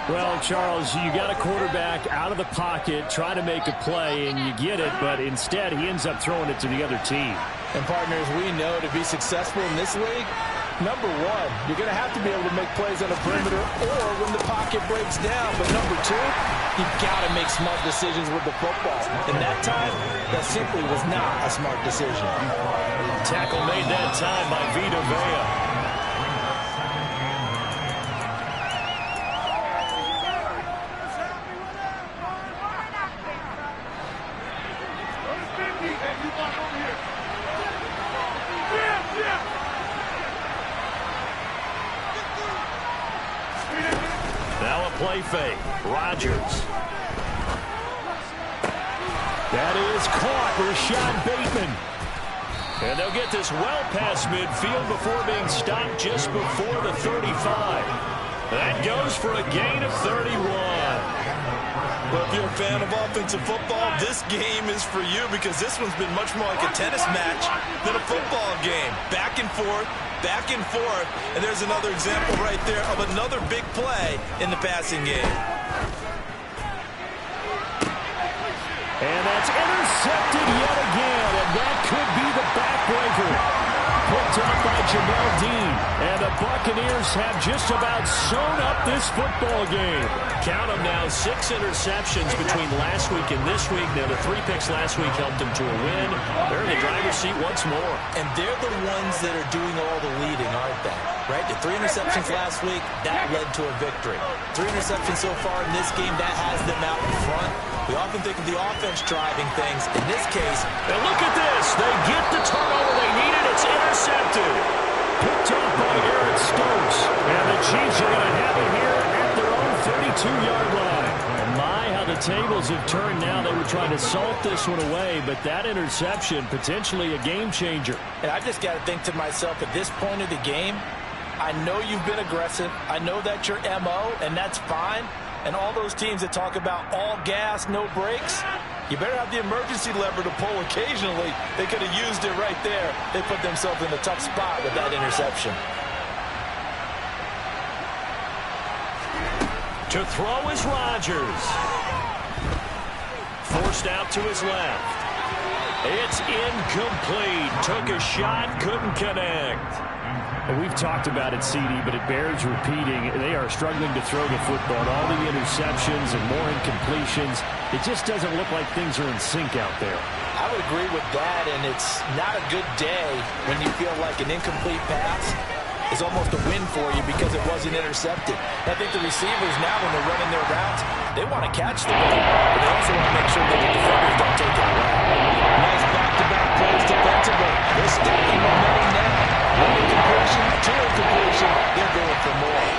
Well, Charles, you got a quarterback out of the pocket, trying to make a play, and you get it, but instead he ends up throwing it to the other team. And partners, we know to be successful in this league, number one, you're going to have to be able to make plays on the perimeter or when the pocket breaks down. But number two, you've got to make smart decisions with the football. And that time, that simply was not a smart decision. Tackle made that time by Vita Vea. Now a play fake. Rodgers. That is caught. Rashad Bateman. And they'll get this well past midfield before being stopped just before the 35. That goes for a gain of 31. Well, if you're a fan of offensive football, this game is for you because this one's been much more like a tennis match than a football game. Back and forth, and there's another example right there of another big play in the passing game. And that's intercepted yet again, and that could be the backbreaker. Picked up by Jamel Dean, and the Buccaneers have just about sewn up this football game. Count them now, 6 interceptions between last week and this week. Now, the 3 picks last week helped them to a win. They're in the driver's seat once more. And they're the ones that are doing all the leading, aren't they? Right? The 3 interceptions last week, that led to a victory. 3 interceptions so far in this game, that has them out in front. We often think of the offense driving things. In this case, and look at this. They get the turnover they needed. It's intercepted. Picked up by Eric Stokes. And the Chiefs are going to have it here at their own 32-yard line. And my, how the tables have turned now. They were trying to salt this one away, but that interception, potentially a game changer. And I just got to think to myself, at this point of the game, I know you've been aggressive. I know that's your MO, and that's fine. And all those teams that talk about all gas, no brakes, you better have the emergency lever to pull occasionally. They could have used it right there. They put themselves in a tough spot with that interception. To throw is Rodgers. Forced out to his left. It's incomplete. Took a shot, couldn't connect. And we've talked about it, CD, but it bears repeating. They are struggling to throw the football. All the interceptions and more incompletions. It just doesn't look like things are in sync out there. I would agree with that, and it's not a good day when you feel like an incomplete pass is almost a win for you because it wasn't intercepted. I think the receivers now, when they're running their routes, they want to catch the ball, but they also want to make sure that the defenders don't take it away. Nice back-to-back plays defensively. They're stacking momentum now. One incompletion, 2 incompletion. They're going for more.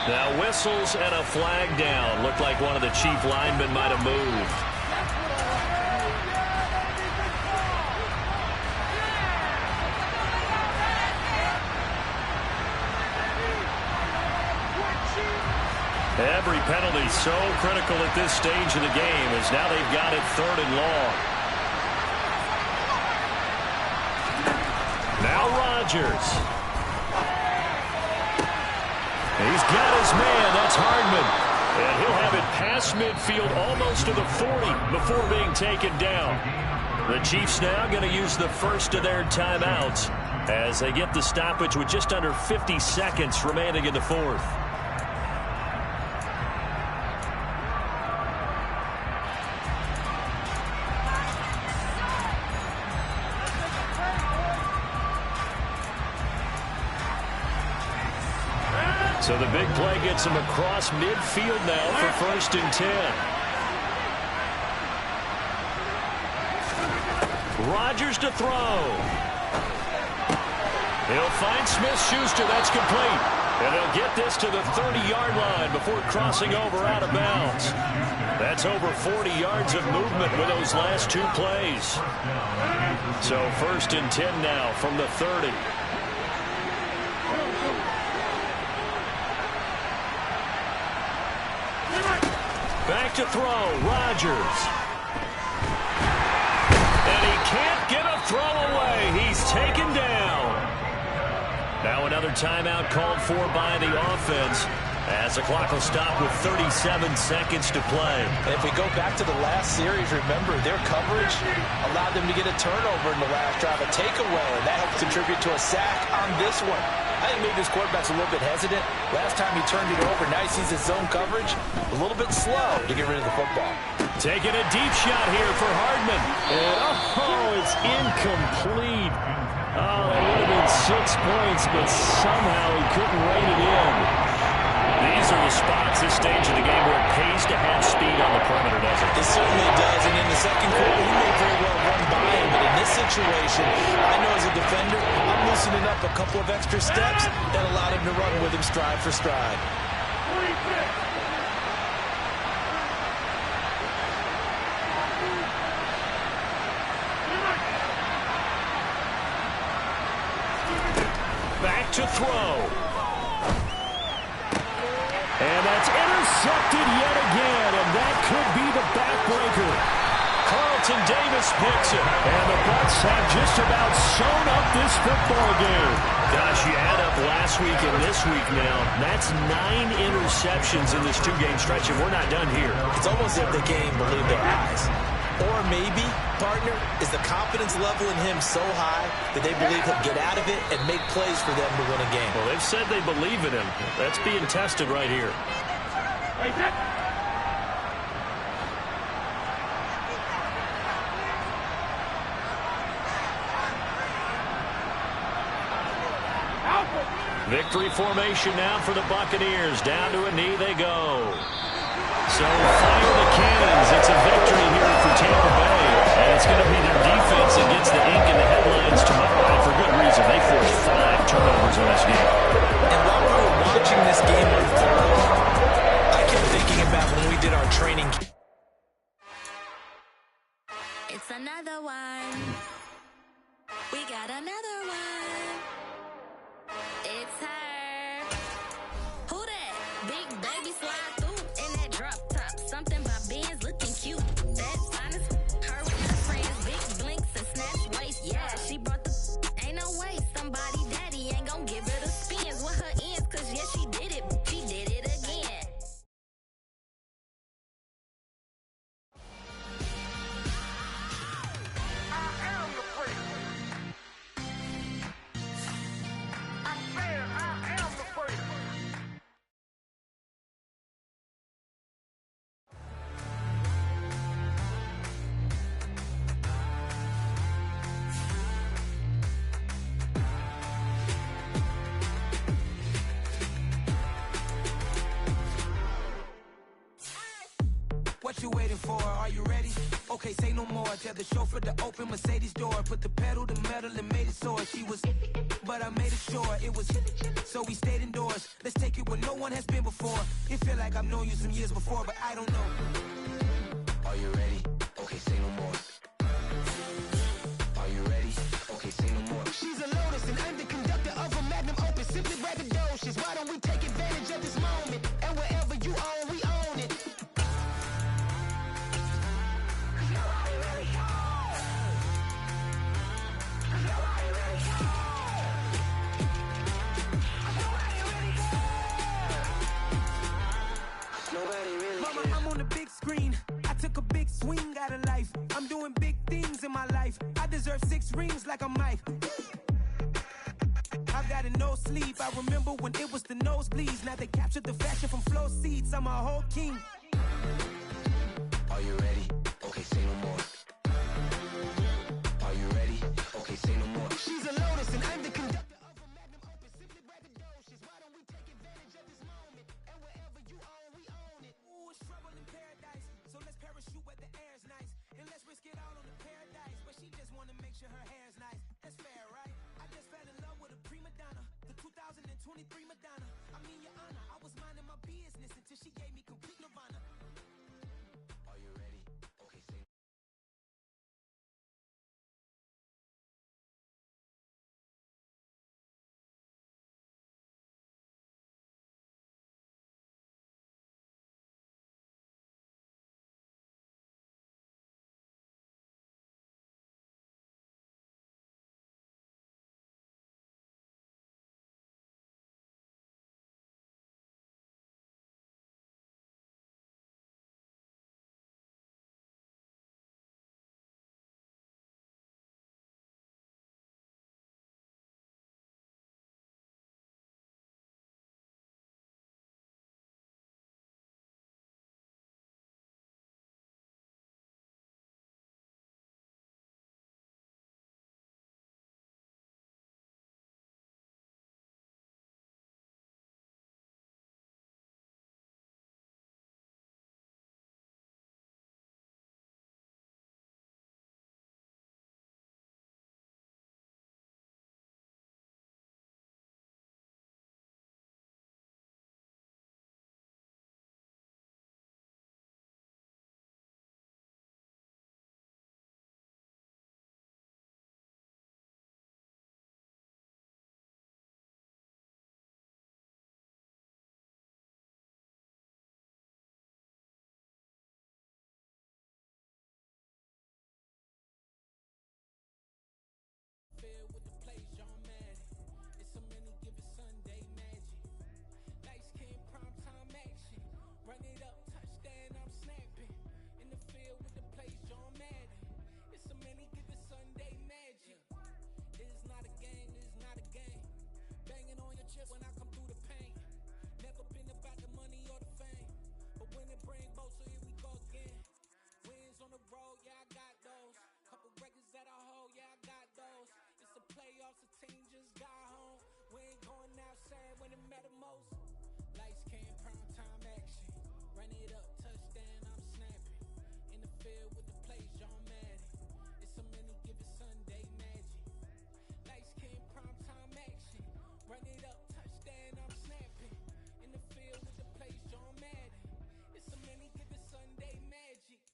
Now whistles and a flag down. Looked like one of the Chief linemen might have moved. Every penalty so critical at this stage of the game as now they've got it 3rd and long. Now Rodgers. He's got his man. That's Hardman. And he'll have it past midfield almost to the 40 before being taken down. The Chiefs now going to use the first of their timeouts as they get the stoppage with just under 50 seconds remaining in the 4th. So the big play gets him across midfield now for 1st and 10. Rodgers to throw. He'll find Smith-Schuster. That's complete. And they'll get this to the 30-yard line before crossing over out of bounds. That's over 40 yards of movement with those last 2 plays. So 1st and 10 now from the 30. Back to throw, Rodgers. And he can't get a throw away. He's taken down. Now another timeout called for by the offense as the clock will stop with 37 seconds to play. And if we go back to the last series, remember, their coverage allowed them to get a turnover in the last drive, a takeaway, and that helped contribute to a sack on this one. I think maybe this quarterback's a little bit hesitant. Last time he turned it over, now he sees his zone coverage a little bit slow to get rid of the football. Taking a deep shot here for Hardman. And, it's incomplete. Oh, that would have been 6 points, but somehow he couldn't rein it in. These are the spots, this stage of the game, where it pays to have speed on the perimeter, doesn't it? It certainly does, and in the second quarter, he may very well run by him, but in this situation, I know as a defender, I'm loosening up a couple of extra steps that allowed him to run with him stride for stride. Back to throw. And that's intercepted yet again, and that could be the backbreaker. Carlton Davis picks it, and the Bucs have just about sewn up this football game. Gosh, you add up last week and this week now, that's 9 interceptions in this 2-game stretch, and we're not done here. It's almost as if they can't even believe their eyes. Or maybe, partner, is the confidence level in him so high that they believe he'll get out of it and make plays for them to win a game. Well, they've said they believe in him. That's being tested right here. Victory formation now for the Buccaneers. Down to a knee they go. So fire the cannons. It's a victory here for Tampa Bay. And it's going to be their defense that gets the ink in the headlines tomorrow. And for good reason. They forced 5 turnovers in this game. And while we were watching this game unfold, I kept thinking about when we did our training. It's another one. We got another one. It's her. Who that? Big baby slide through in that drop top. Something by Benz looking cute. That's honest. Her and her friends, big blinks and snatch waist. Yeah, she brought the. Ain't no way somebody daddy ain't gon' give her the spins with her ends. Cause yeah, she did it. She did it again. What you waiting for? Are you ready? Okay, say no more. Tell the chauffeur to open Mercedes door. Put the pedal to metal and made it soar. She was, but I made it sure it was. So we stayed indoors. Let's take it where no one has been before. It feel like I've known you some years before, but I don't know. Are you ready? Okay, say no more. Are you ready? Okay, say no more. She's a Lotus and I'm the conductor of a magnum opus. Simply braggadocious. Why don't we take advantage of this moment? And wherever you own, we own it. Mama, I'm on the big screen. I took a big swing out of life. I'm doing big things in my life. I deserve 6 rings like a Mike. I've got a no sleep. I remember when it was the nosebleeds. Now they captured the fashion from flow seats. I'm a whole king. Are you ready? Okay, say no more. Are you ready? Okay, say no more. She's a Lotus and I'm the conductor of a magnum opus. Simply braggadocious. Why don't we take advantage of this? sure her hair's nice. That's fair, right? I just fell in love with a prima donna, the 2023 Madonna. I mean, Your Honor, I was minding my business until she gave me complete nirvana. Are you ready? Okay, say. Filled with the plays, John Madden. It's so many, give it Sunday magic. Lights came prime time action. Run it up, touchdown, I'm snapping. In the field with the plays, John Madden. It's so many, give it Sunday magic. It is not a game, it is not a game. Banging on your chest when I come through the pain. Never been about the money or the fame. But when it bring both, so here we go again. Wins on the road, yeah, I got those. Couple records that I hold, yeah, I got those. It's the playoffs, the team just got home. We ain't going outside when it matter most. Lights came, prime time action. Run it up, touchdown, I'm snapping. In the field with the plays, John Madden. It's so many, give it Sunday magic. Lights came, prime time action. Run it up, touchdown, I'm snapping. In the field with the plays, John Madden. It's so many, give it Sunday magic.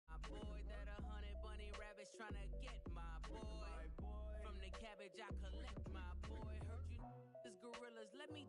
My boy, that 100 bunny rabbits tryna get my boy. From the cabbage I collect, my boy. Heard you is gorillas, let me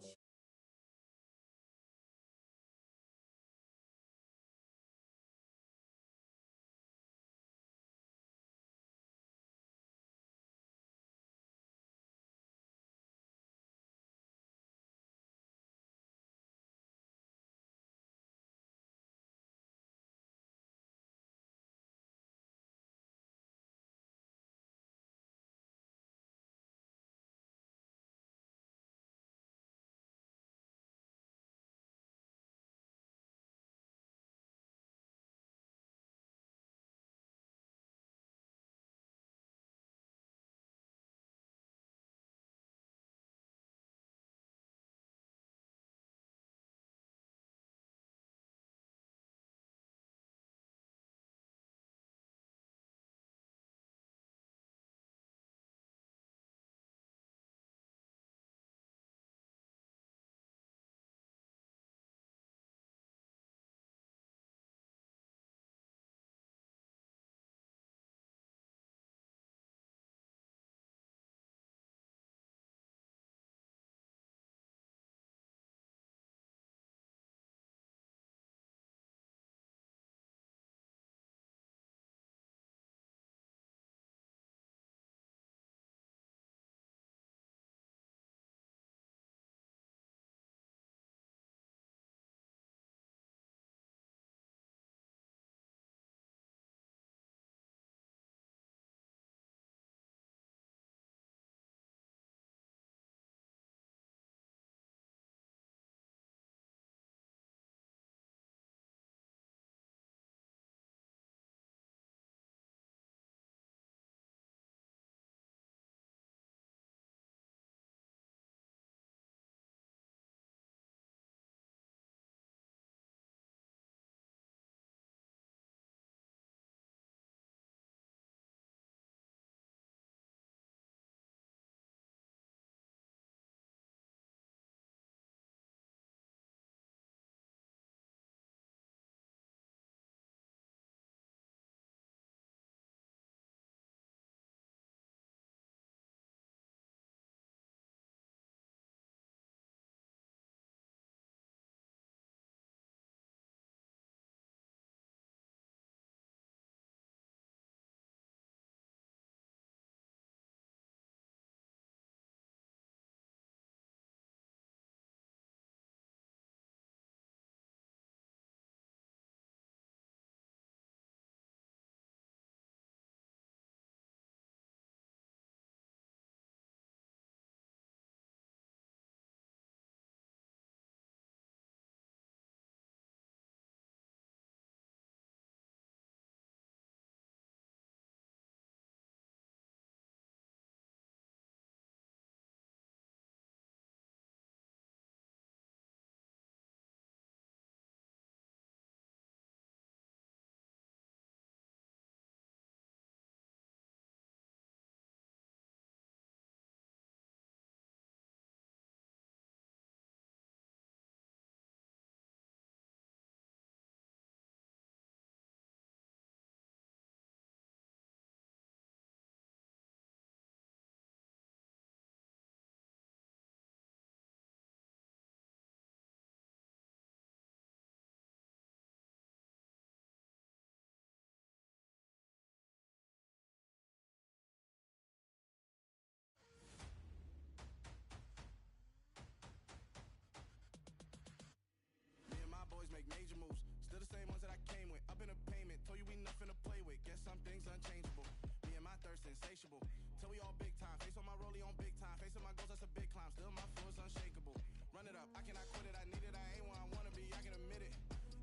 same ones that I came with. Up in a payment, told you we nothing to play with. Guess some things unchangeable. Me and my thirst insatiable. Till we all big time. Face on my rollie on big time. Facing my goals, that's a big climb. Still my flow is unshakable. Run it up, I cannot quit it. I need it, I ain't where I wanna be. I can admit it.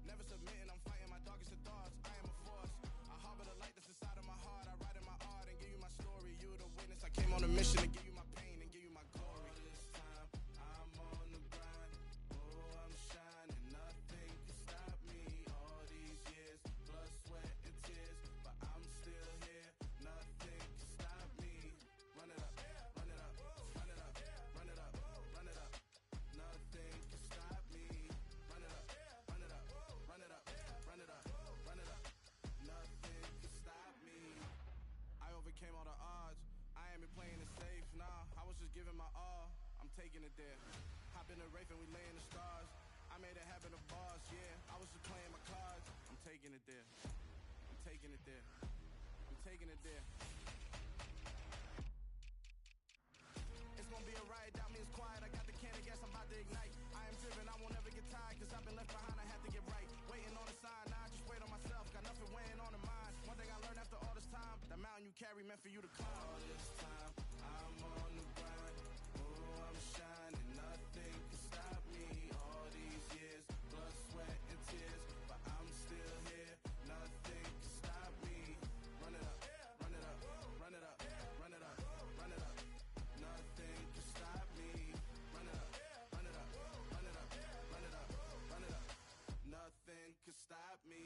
Never submitting, I'm fighting my darkest of thoughts. I am a force. I harbor the light that's inside of my heart. I write in my art and give you my story. You the witness. I came on a mission to give you my pain and give you my glory. This time, I'm on the grind. Oh, I'm shining. Nothing can stop me. All these years, blood, sweat, and tears. But I'm still here. Nothing can stop me. Run it up, run it up, run it up, run it up, run it up. Nothing can stop me. Run it up, run it up, run it up, run it up, run it up. Nothing can stop me. I overcame all the odds. I ain't been playing it safe, nah. I was just giving my all. I'm taking it there. Hop in the Wraith and we lay in the stars. I made it happen, the boss, yeah. I was just playing my cards. I'm taking it there. I'm taking it there. I'm taking it there. It's gonna be a riot, doubt me, it's quiet. I got the can of gas, I'm about to ignite. I am driven, I won't ever get tired, cause I've been left behind, I have to get right. Waiting on the sign, now I just wait on myself. Got nothing weighing on the mind. One thing I learned after all this time, the mountain you carry meant for you to climb. All this time, I'm on the grind. Oh, I'm shining, nothing can stop me. All these years, blood, sweat, and tears. But I'm still here, nothing can stop me. Run it up, run it up, run it up, run it up, run it up. Nothing can stop me. Run it up, run it up, run it up, run it up, run it up. Nothing can stop me.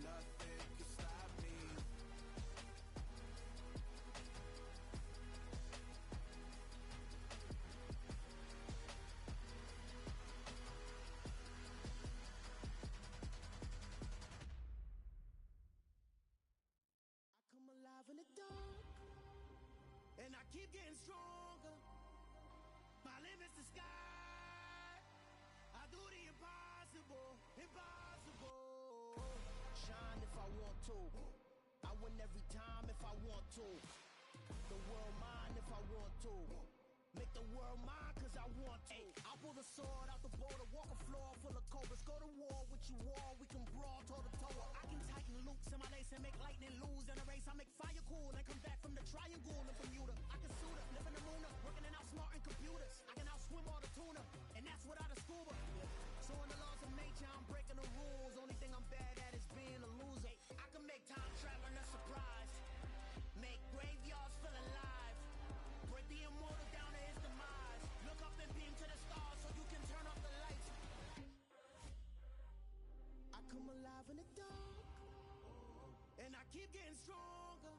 Nothing can stop me. I come alive in the dark, and I keep getting stronger. My limit's the sky. I do the impossible, impossible. Shine if I want to. I win every time if I want to. The world mine if I want to. Make the world mine cause I want to. I pull the sword out the border, walk a floor full of cobras. Go to war with you all, we can brawl toe to toe. I can tighten loops in my lace and make lightning lose in a race. I make fire cool and come back from the triangle in Bermuda. I can suit up, live in the moon, working and outsmarting computers. I can outswim all the tuna, and that's without a scuba. So in the laws of nature, I'm breaking the rules. Only thing I'm bad at is being a loser. I can make time traveling a surprise, make graveyards feel alive, break the immortal down to his demise. Look up and beam to the stars so you can turn off the lights. I come alive in the dark, and I keep getting stronger.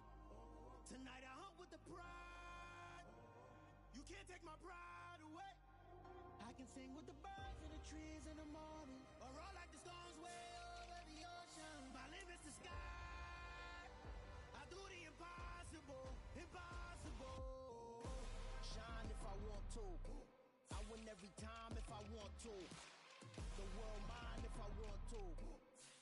Tonight I hunt with the pride. You can't take my pride away. I can sing with the birds and the trees in the morning, or roll like the storms way over the ocean. My limit's the sky. I do the impossible, impossible. Shine if I want to. I win every time if I want to. The world mine if I want to.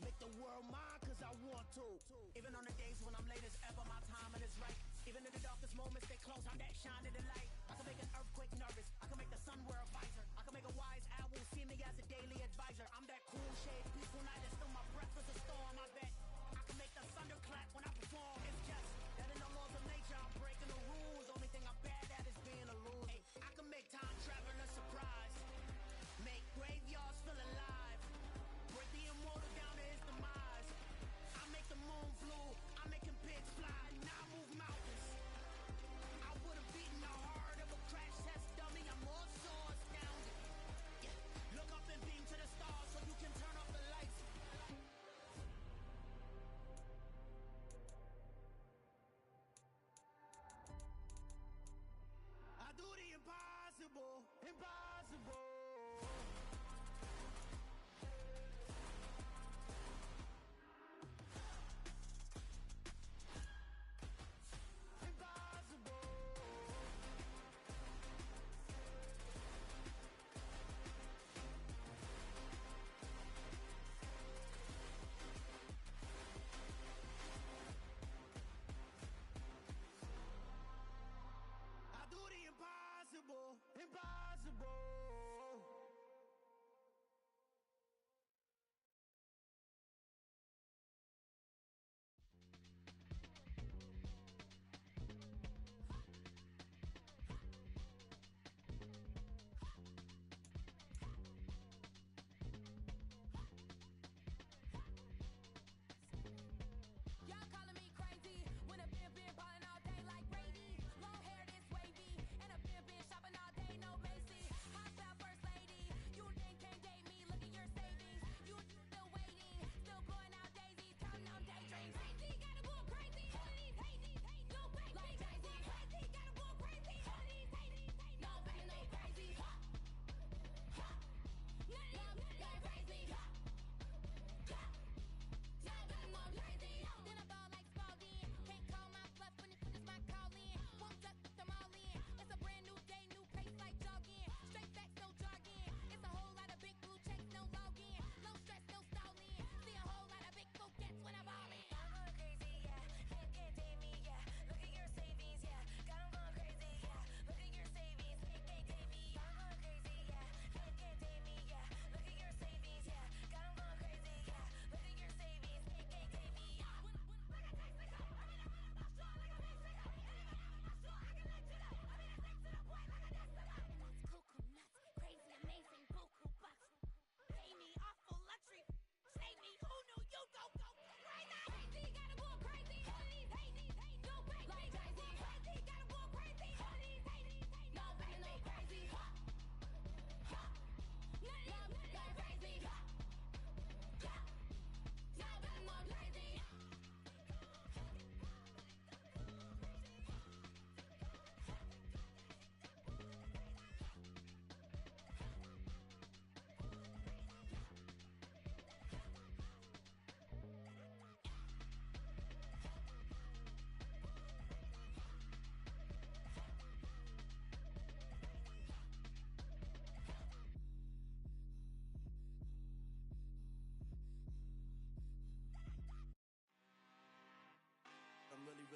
Make the world mine cause I want to. Even on the days when I'm late as ever, my timing is right. Even in the darkest moments, they close, I'm that shining the light. I can make an earthquake nervous, I can make the sun wear a visor. I can make a wise owl see me as a daily advisor. I'm that cool shade, peaceful night, and still my breath is a storm. I bet I can make the thunder clap when I perform. It's just that in the laws of nature, I'm breaking the rules. Only thing I'm bad at is being a loser. I can make time traveling a surprise, make graveyards feel alive, break the immortal down to his demise. I make the moon blue, I make him pigs fly, now I move mountains. I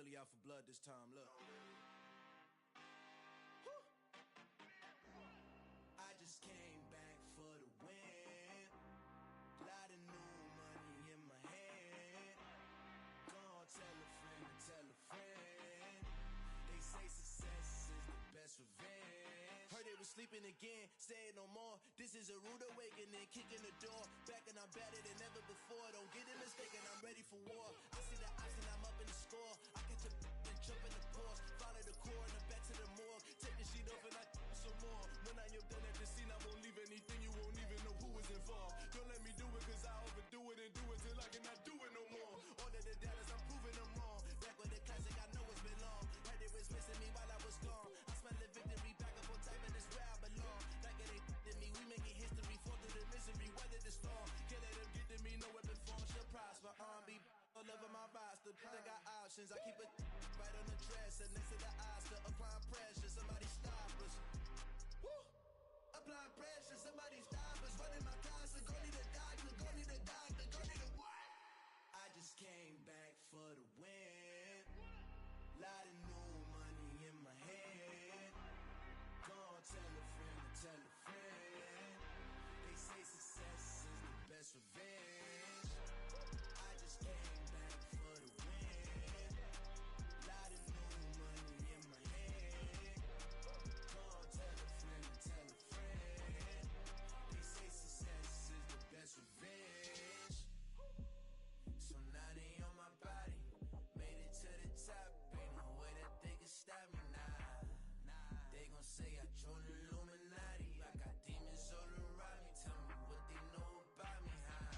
really out for blood this time, look. Woo. I just came back for the win. Lot of new money in my hand. Go on, tell a friend to tell a friend. They say success is the best revenge. Heard they was sleeping again, saying no more. This is a rude awakening, kicking the door. Back and I'm better than ever before. Don't get it mistaken, I'm ready for war. I see the ops and I'm up in the score. I get the and jump in the pause. Follow the core and then back to the morgue. Take the sheet off and I some more. When I am done at the scene, I won't leave anything. You won't even know who is involved. Don't let me do it cause I overdo it and do it till I cannot do it no more. All of the doubters, I'm proving them wrong. Back with the classic, I know it's been long. Heard they was missing me while I was gone. I smell the victory, back up on time and it's where I belong. Like it ain't to me, we making history. Fall through the misery, weather the storm. Can't let them get to me, no weapon form shall prosper. R&B all over my roster. I got options, I keep it right on the dresser. Next to the Oscar, applying pressure. Somebody stop us. Woo! Applying pressure, somebody stop us. Running my casa, go need a doctor, go need a doctor, go need a what? I just came back for the win. Lot of new money in my hand. Go on, tell a friend to tell a friend. They say success is the best revenge. I just came back for the win. Lot of new money in my hand. Go on, tell a friend to tell a friend. They say success is the best revenge. So now they on my body. Made it to the top. Ain't no way that they can stop me now. They gon' say I joined the Illuminati. I got demons all around me. Tell me what they know about me, huh?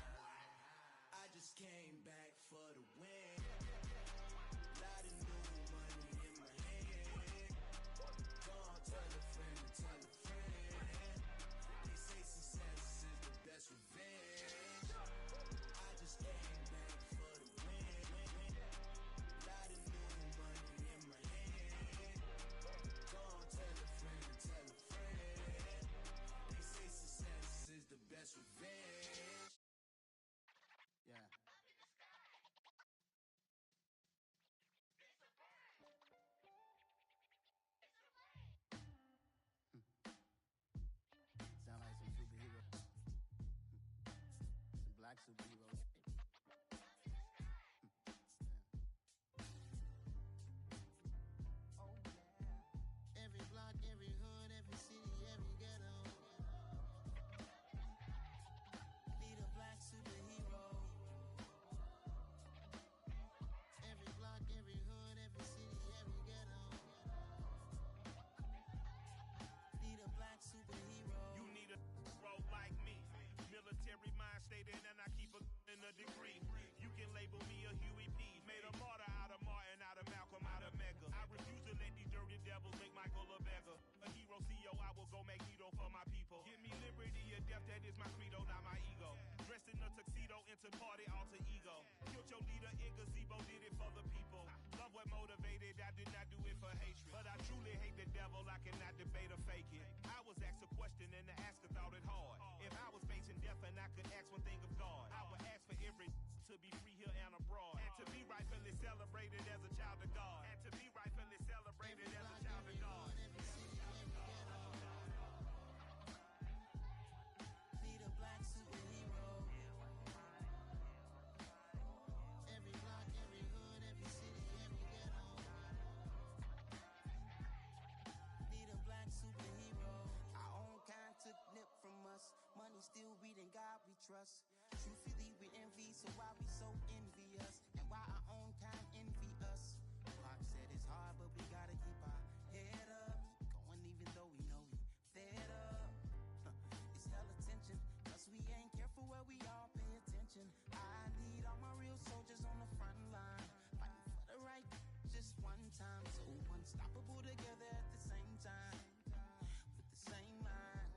I just came back for the win. Lot of new money in my hand. Go on, tell a friend to tell a friend. They say success is the best revenge. I just came back for the win. Lot of new money in my hand. Go on, tell a friend to tell a friend. They say success is the best revenge. Yeah. Sound like some superhero. Some black superheroes. Oh yeah. Every block, every hood, every city, every ghetto. Need a black superhero. Every block, every hood, every city, every ghetto. Need a black superhero. You need a role like me. Military mind stated and I keep a in a degree. You can label me a Huey P. Made a martyr out of Martin, out of Malcolm, out of Mega. I refuse to let these dirty devils make Michael a beggar. A hero CEO, I will go Magneto for my people. Give me liberty or death, that is my credo, not my ego. Dressed in a tuxedo, into party, alter ego. Killed your leader in gazebo, did it for the people. Love what motivated, I did not do it for hatred. But I truly hate the devil, I cannot debate or fake it. I was asked a question and the asker thought it hard. If I was facing death and I could ask one thing of God, I would ask for every to be free here and abroad. And to be rightfully celebrated as a child of God. And to be rightfully celebrated as a child of God. Need a black superhero. Every block, every hood, every city, every ghetto. Need a black superhero. Our own kind took nip from us. Money still reading God we trust. Truthfully we envy, so why we so envious? And why our own kind envy us? Pac said it's hard, but we gotta keep our head up. Going even though we know we fed up. It's hella tension, cause we ain't careful where we all pay attention. I need all my real soldiers on the front line, fighting for the right just one time. So unstoppable together at the same time, with the same mind.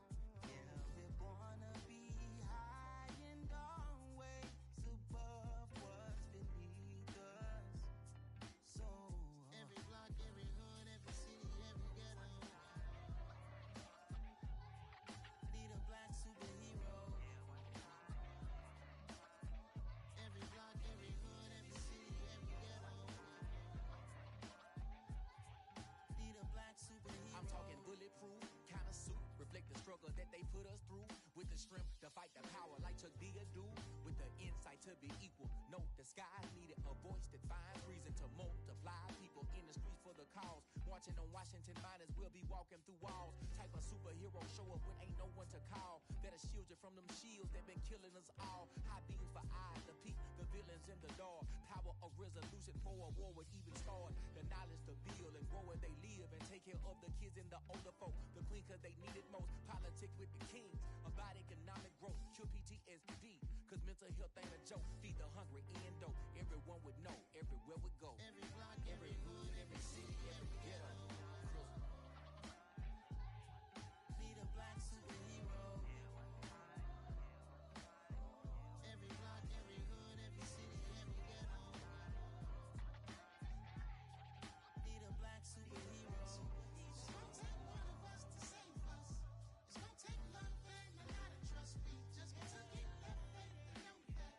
Yeah, we're gonna be high and always above what talking bulletproof kind of suit. Reflect the struggle that they put us through. With the strength to fight the power like Chuck D do. With the insight to be equal. Note the sky needed a voice that finds reason to multiply. People in the streets for the cause. Marching on Washington miners will be walking through walls. Type of superhero show up when ain't no one to call. That'll shield you from them shields that been killing us all. High beams for eyes, the peak, the villains in the dark. Power of resolution for a war would even start. The knowledge to build and grow where they live and take care of the kids and the older folk. The queen cause they need it most. Politics with the kings. About economic growth. Cure PTSD. Cause mental health ain't a joke. Feed the hungry and dope. Everyone would know. Everywhere we go. Every block, every hood, every city, every ghetto. Be the black superhero. Every block, every hood, every city, every ghetto. Be the black superhero. It's gonna take one of us to save us. It's gonna take love and a lot of trust. We just got to get that faith and know that.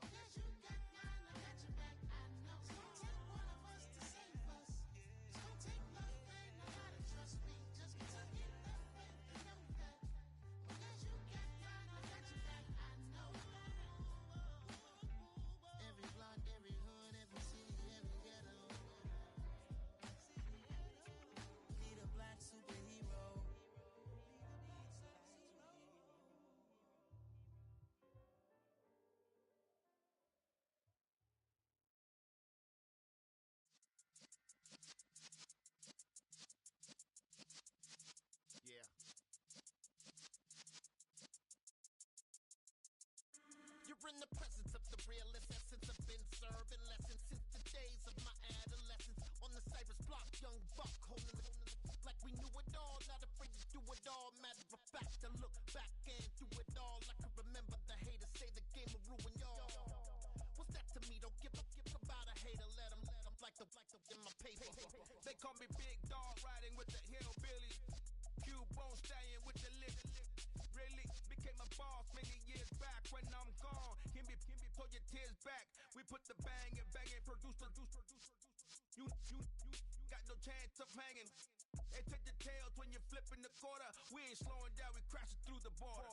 Oh, yes, you got mine, I got your back. I know. It's gonna take one of us to save us. It's gonna take love and a lot of trust. We just got to get that faith and know that. Oh, yes, you got mine, I got your back. I know. Every block, every hood, every city, every ghetto. Be the black superhero. Yeah. You're in the presence of the realest essence. I've been serving lessons since the days of my adolescence. On the Cypress block, young buck holding the like we knew it all, not afraid to do it all. Matter of fact, to look back and do it all. I can remember the haters say the game will ruin y'all. What's that to me? Don't give about a hater. Let them like the in my paper. They call me Big Dog, riding with the hillbillies. Cubone stallion with the lip. Really became a boss many years back. When I'm gone, give me pull your tears back. We put the bang and produce. You got no chance of hanging. They take the tails when you're flipping the quarter. We ain't slowing down, we crashing through the border.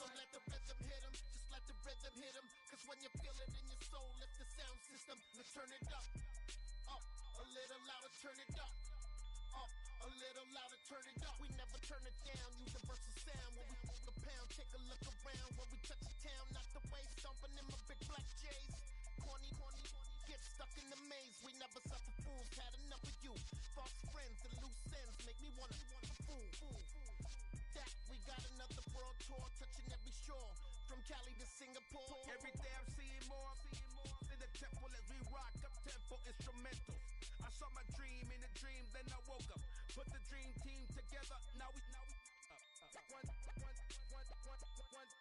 So let the rhythm hit 'em, just let the rhythm hit 'em. Cause when you feel it in your soul, lift the sound system. Let's turn it up, a little louder, turn it up, a little louder, turn it up. We never turn it down, universal sound. When we move the pound, take a look around. When we touch the town, not the way, stomping in my big black J's. Corny, get stuck in the maze. We never suffer fools, had enough of you. False friends and loose ends make me wanna fool. That we got another world tour, touching every shore, from Cali to Singapore. Every day I'm seeing more in the temple as we rock up tempo instrumentals. I saw my dream in a dream, then I woke up. Put the dream team together, now we one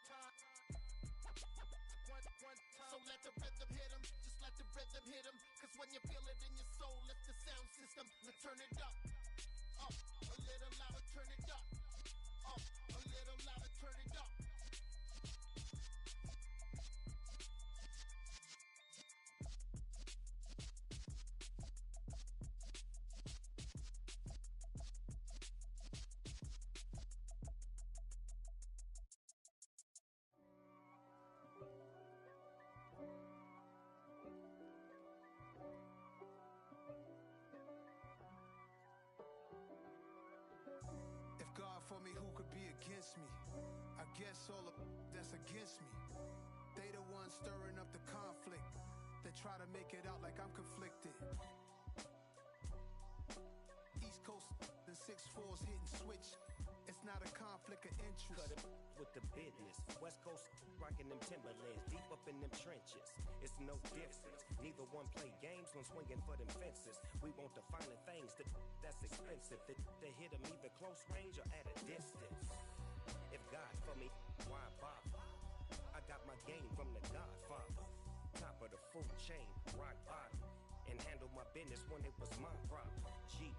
time. So let the rhythm hit 'em, just let the rhythm hit 'em. Cause when you feel it in your soul, lift the sound system. Let's turn it up, a little louder, turn it up, a little louder, turn it up. If God for me, who could be against me? I guess all of that's against me. They the ones stirring up the conflict. They try to make it out like I'm conflicted. East Coast and 6'4's hitting switch. It's not a conflict of interest. Cut it with the business. West Coast rocking them Timberlands, deep up in them trenches. It's no difference. Neither one play games when swinging for them fences. We want the finer things that's expensive. They hit them either close range or at a distance. If God for me, why bother? I got my game from the Godfather. Top of the food chain, rock bottom. And handle my business when it was my problem. G.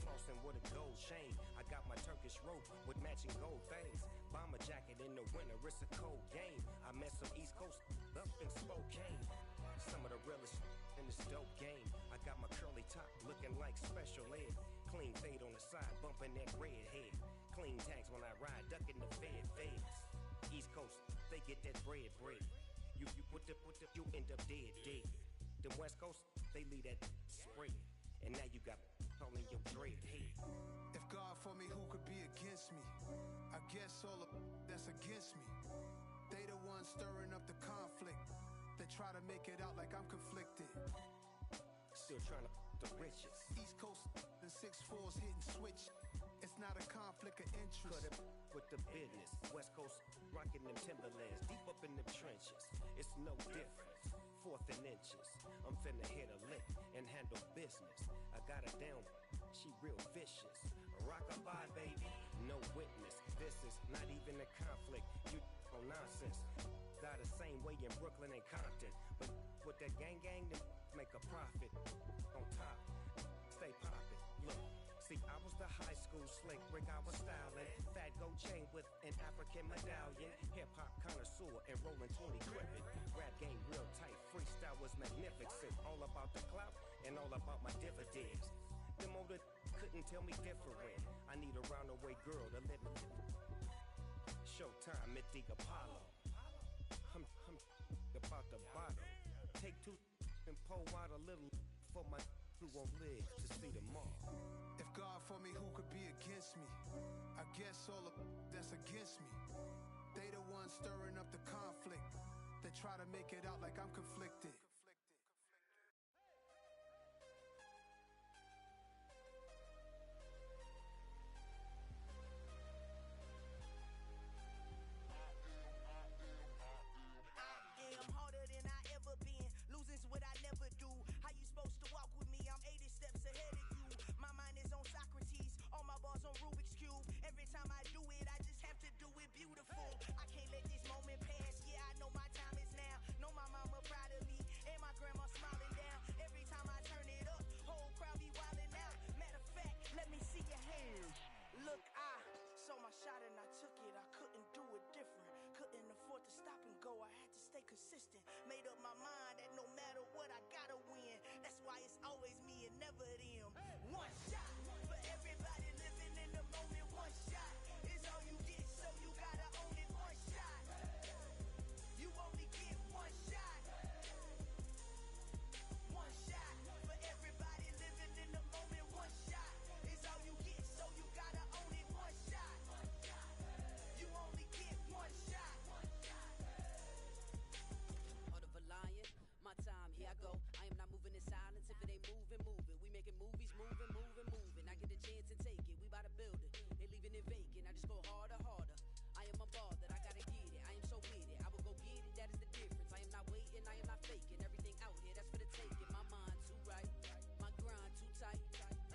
Flossing with a gold chain. I got my Turkish rope with matching gold things. Bomber jacket and no winter, it's a cold game. I met some East Coast up in Spokane. Some of the realest in this dope game. I got my curly top looking like special ed. Clean fade on the side, bumping that red head. Clean tags when I ride, ducking the feds. East Coast, they get that bread. You put the, you end up dead. Them West Coast, they leave that spread. And now you got all in your dread head. If God for me, who could be against me? I guess all of that's against me. They the ones stirring up the conflict. They try to make it out like I'm conflicted. Still trying to the riches. East Coast and 6'4s hitting switch. It's not a conflict of interest. Cut it with the business. West Coast rocking them Timberlands, deep up in them trenches. It's no difference. 4th and inches. I'm finna hit a lick and handle business. I got her down, she real vicious. Rock-a-bye, baby, no witness. This is not even a conflict. You on nonsense. Die the same way in Brooklyn and Compton. But with that gang, then make a profit. On top, stay poppin'. Look, see, I was the high school slick Rick, I was styling. Fat gold chain with an African medallion. Hip-hop connoisseur and rolling 20 crippin'. Rap game real tight, freestyle was magnificent. All about the clout and all about my dividends. Them older couldn't tell me different. I need a roundaway girl to let me. Showtime at the Apollo. I'm about the bottle. Take 2 and pour out a little for my who won't live to see tomorrow. If God for me, who could be against me? I guess all of that's against me. They the ones stirring up the conflict. They try to make it out like I'm conflicted. Consistent, made up my mind that no matter what I gotta win. That's why it's always me and never them. One shot for everybody living in the moment. One shot is all you get, so you gotta own it. One shot, you only get one shot. One shot for everybody living in the moment. One shot is all you get, so you gotta own it. One shot, you only get one shot. My time, here I go. I am not moving in silence. If it ain't moving. We making movies, moving. I get a chance to take it. We bout to build it. They leaving it vacant. I just go harder. I am a ball that I gotta get it. I am so with it. I will go get it. That is the difference. I am not waiting. I am not faking. Everything out here, that's for the taking. My mind too right. My grind too tight.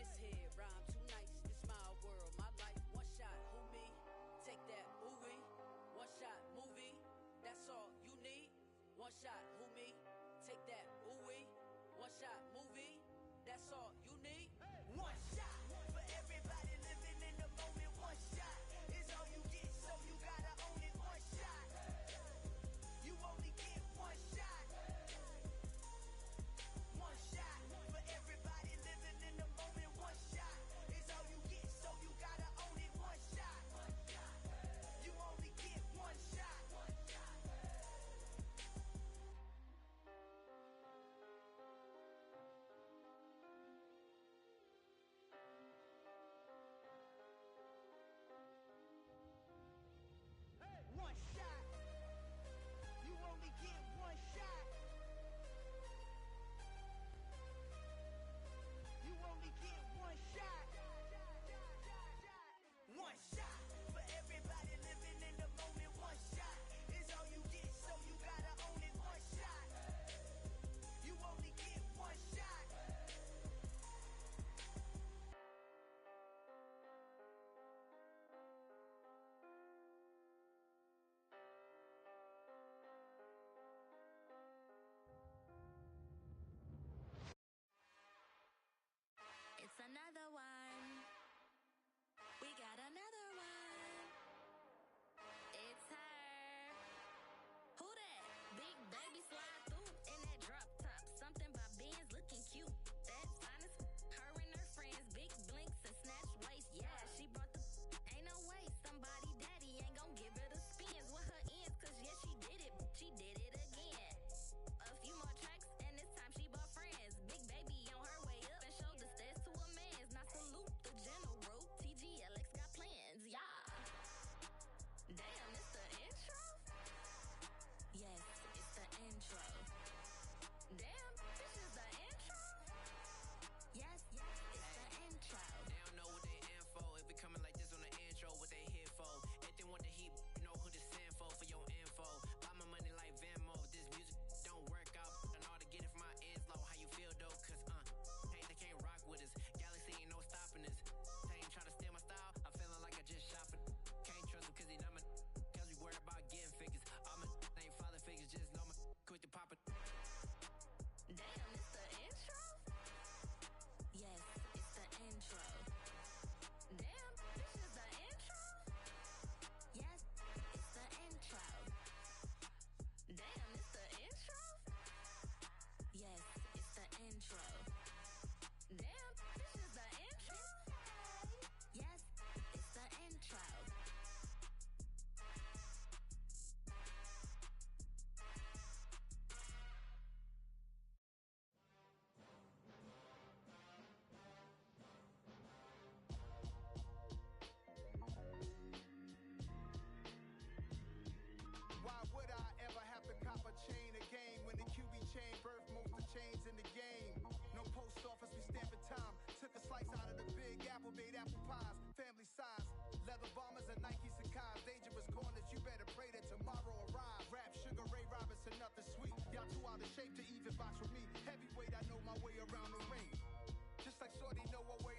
This head rhyme too nice. This my world, my life. One shot, who me? Take that, ooh-wee. One shot, movie. That's all you need. One shot, who me? Take that, ooh-wee. One shot, movie. That's all you need. One shot for everybody living in the moment. One shot is all you get, so you gotta own it. One shot, you only get one shot. One shot for everybody living in the moment. One shot is all you get, so you gotta own it. One shot, you only get one shot. chain, birth most of chains in the game. No post office, we stamping time. Took a slice out of the big apple, made apple pies. Family size, leather bombers and Nike Sacai's. Dangerous corners, you better pray that tomorrow arrives. Rap, Sugar Ray Robinson, nothing sweet. Y'all too out of shape to even box with me. Heavyweight, I know my way around the ring. Just like Shorty know her way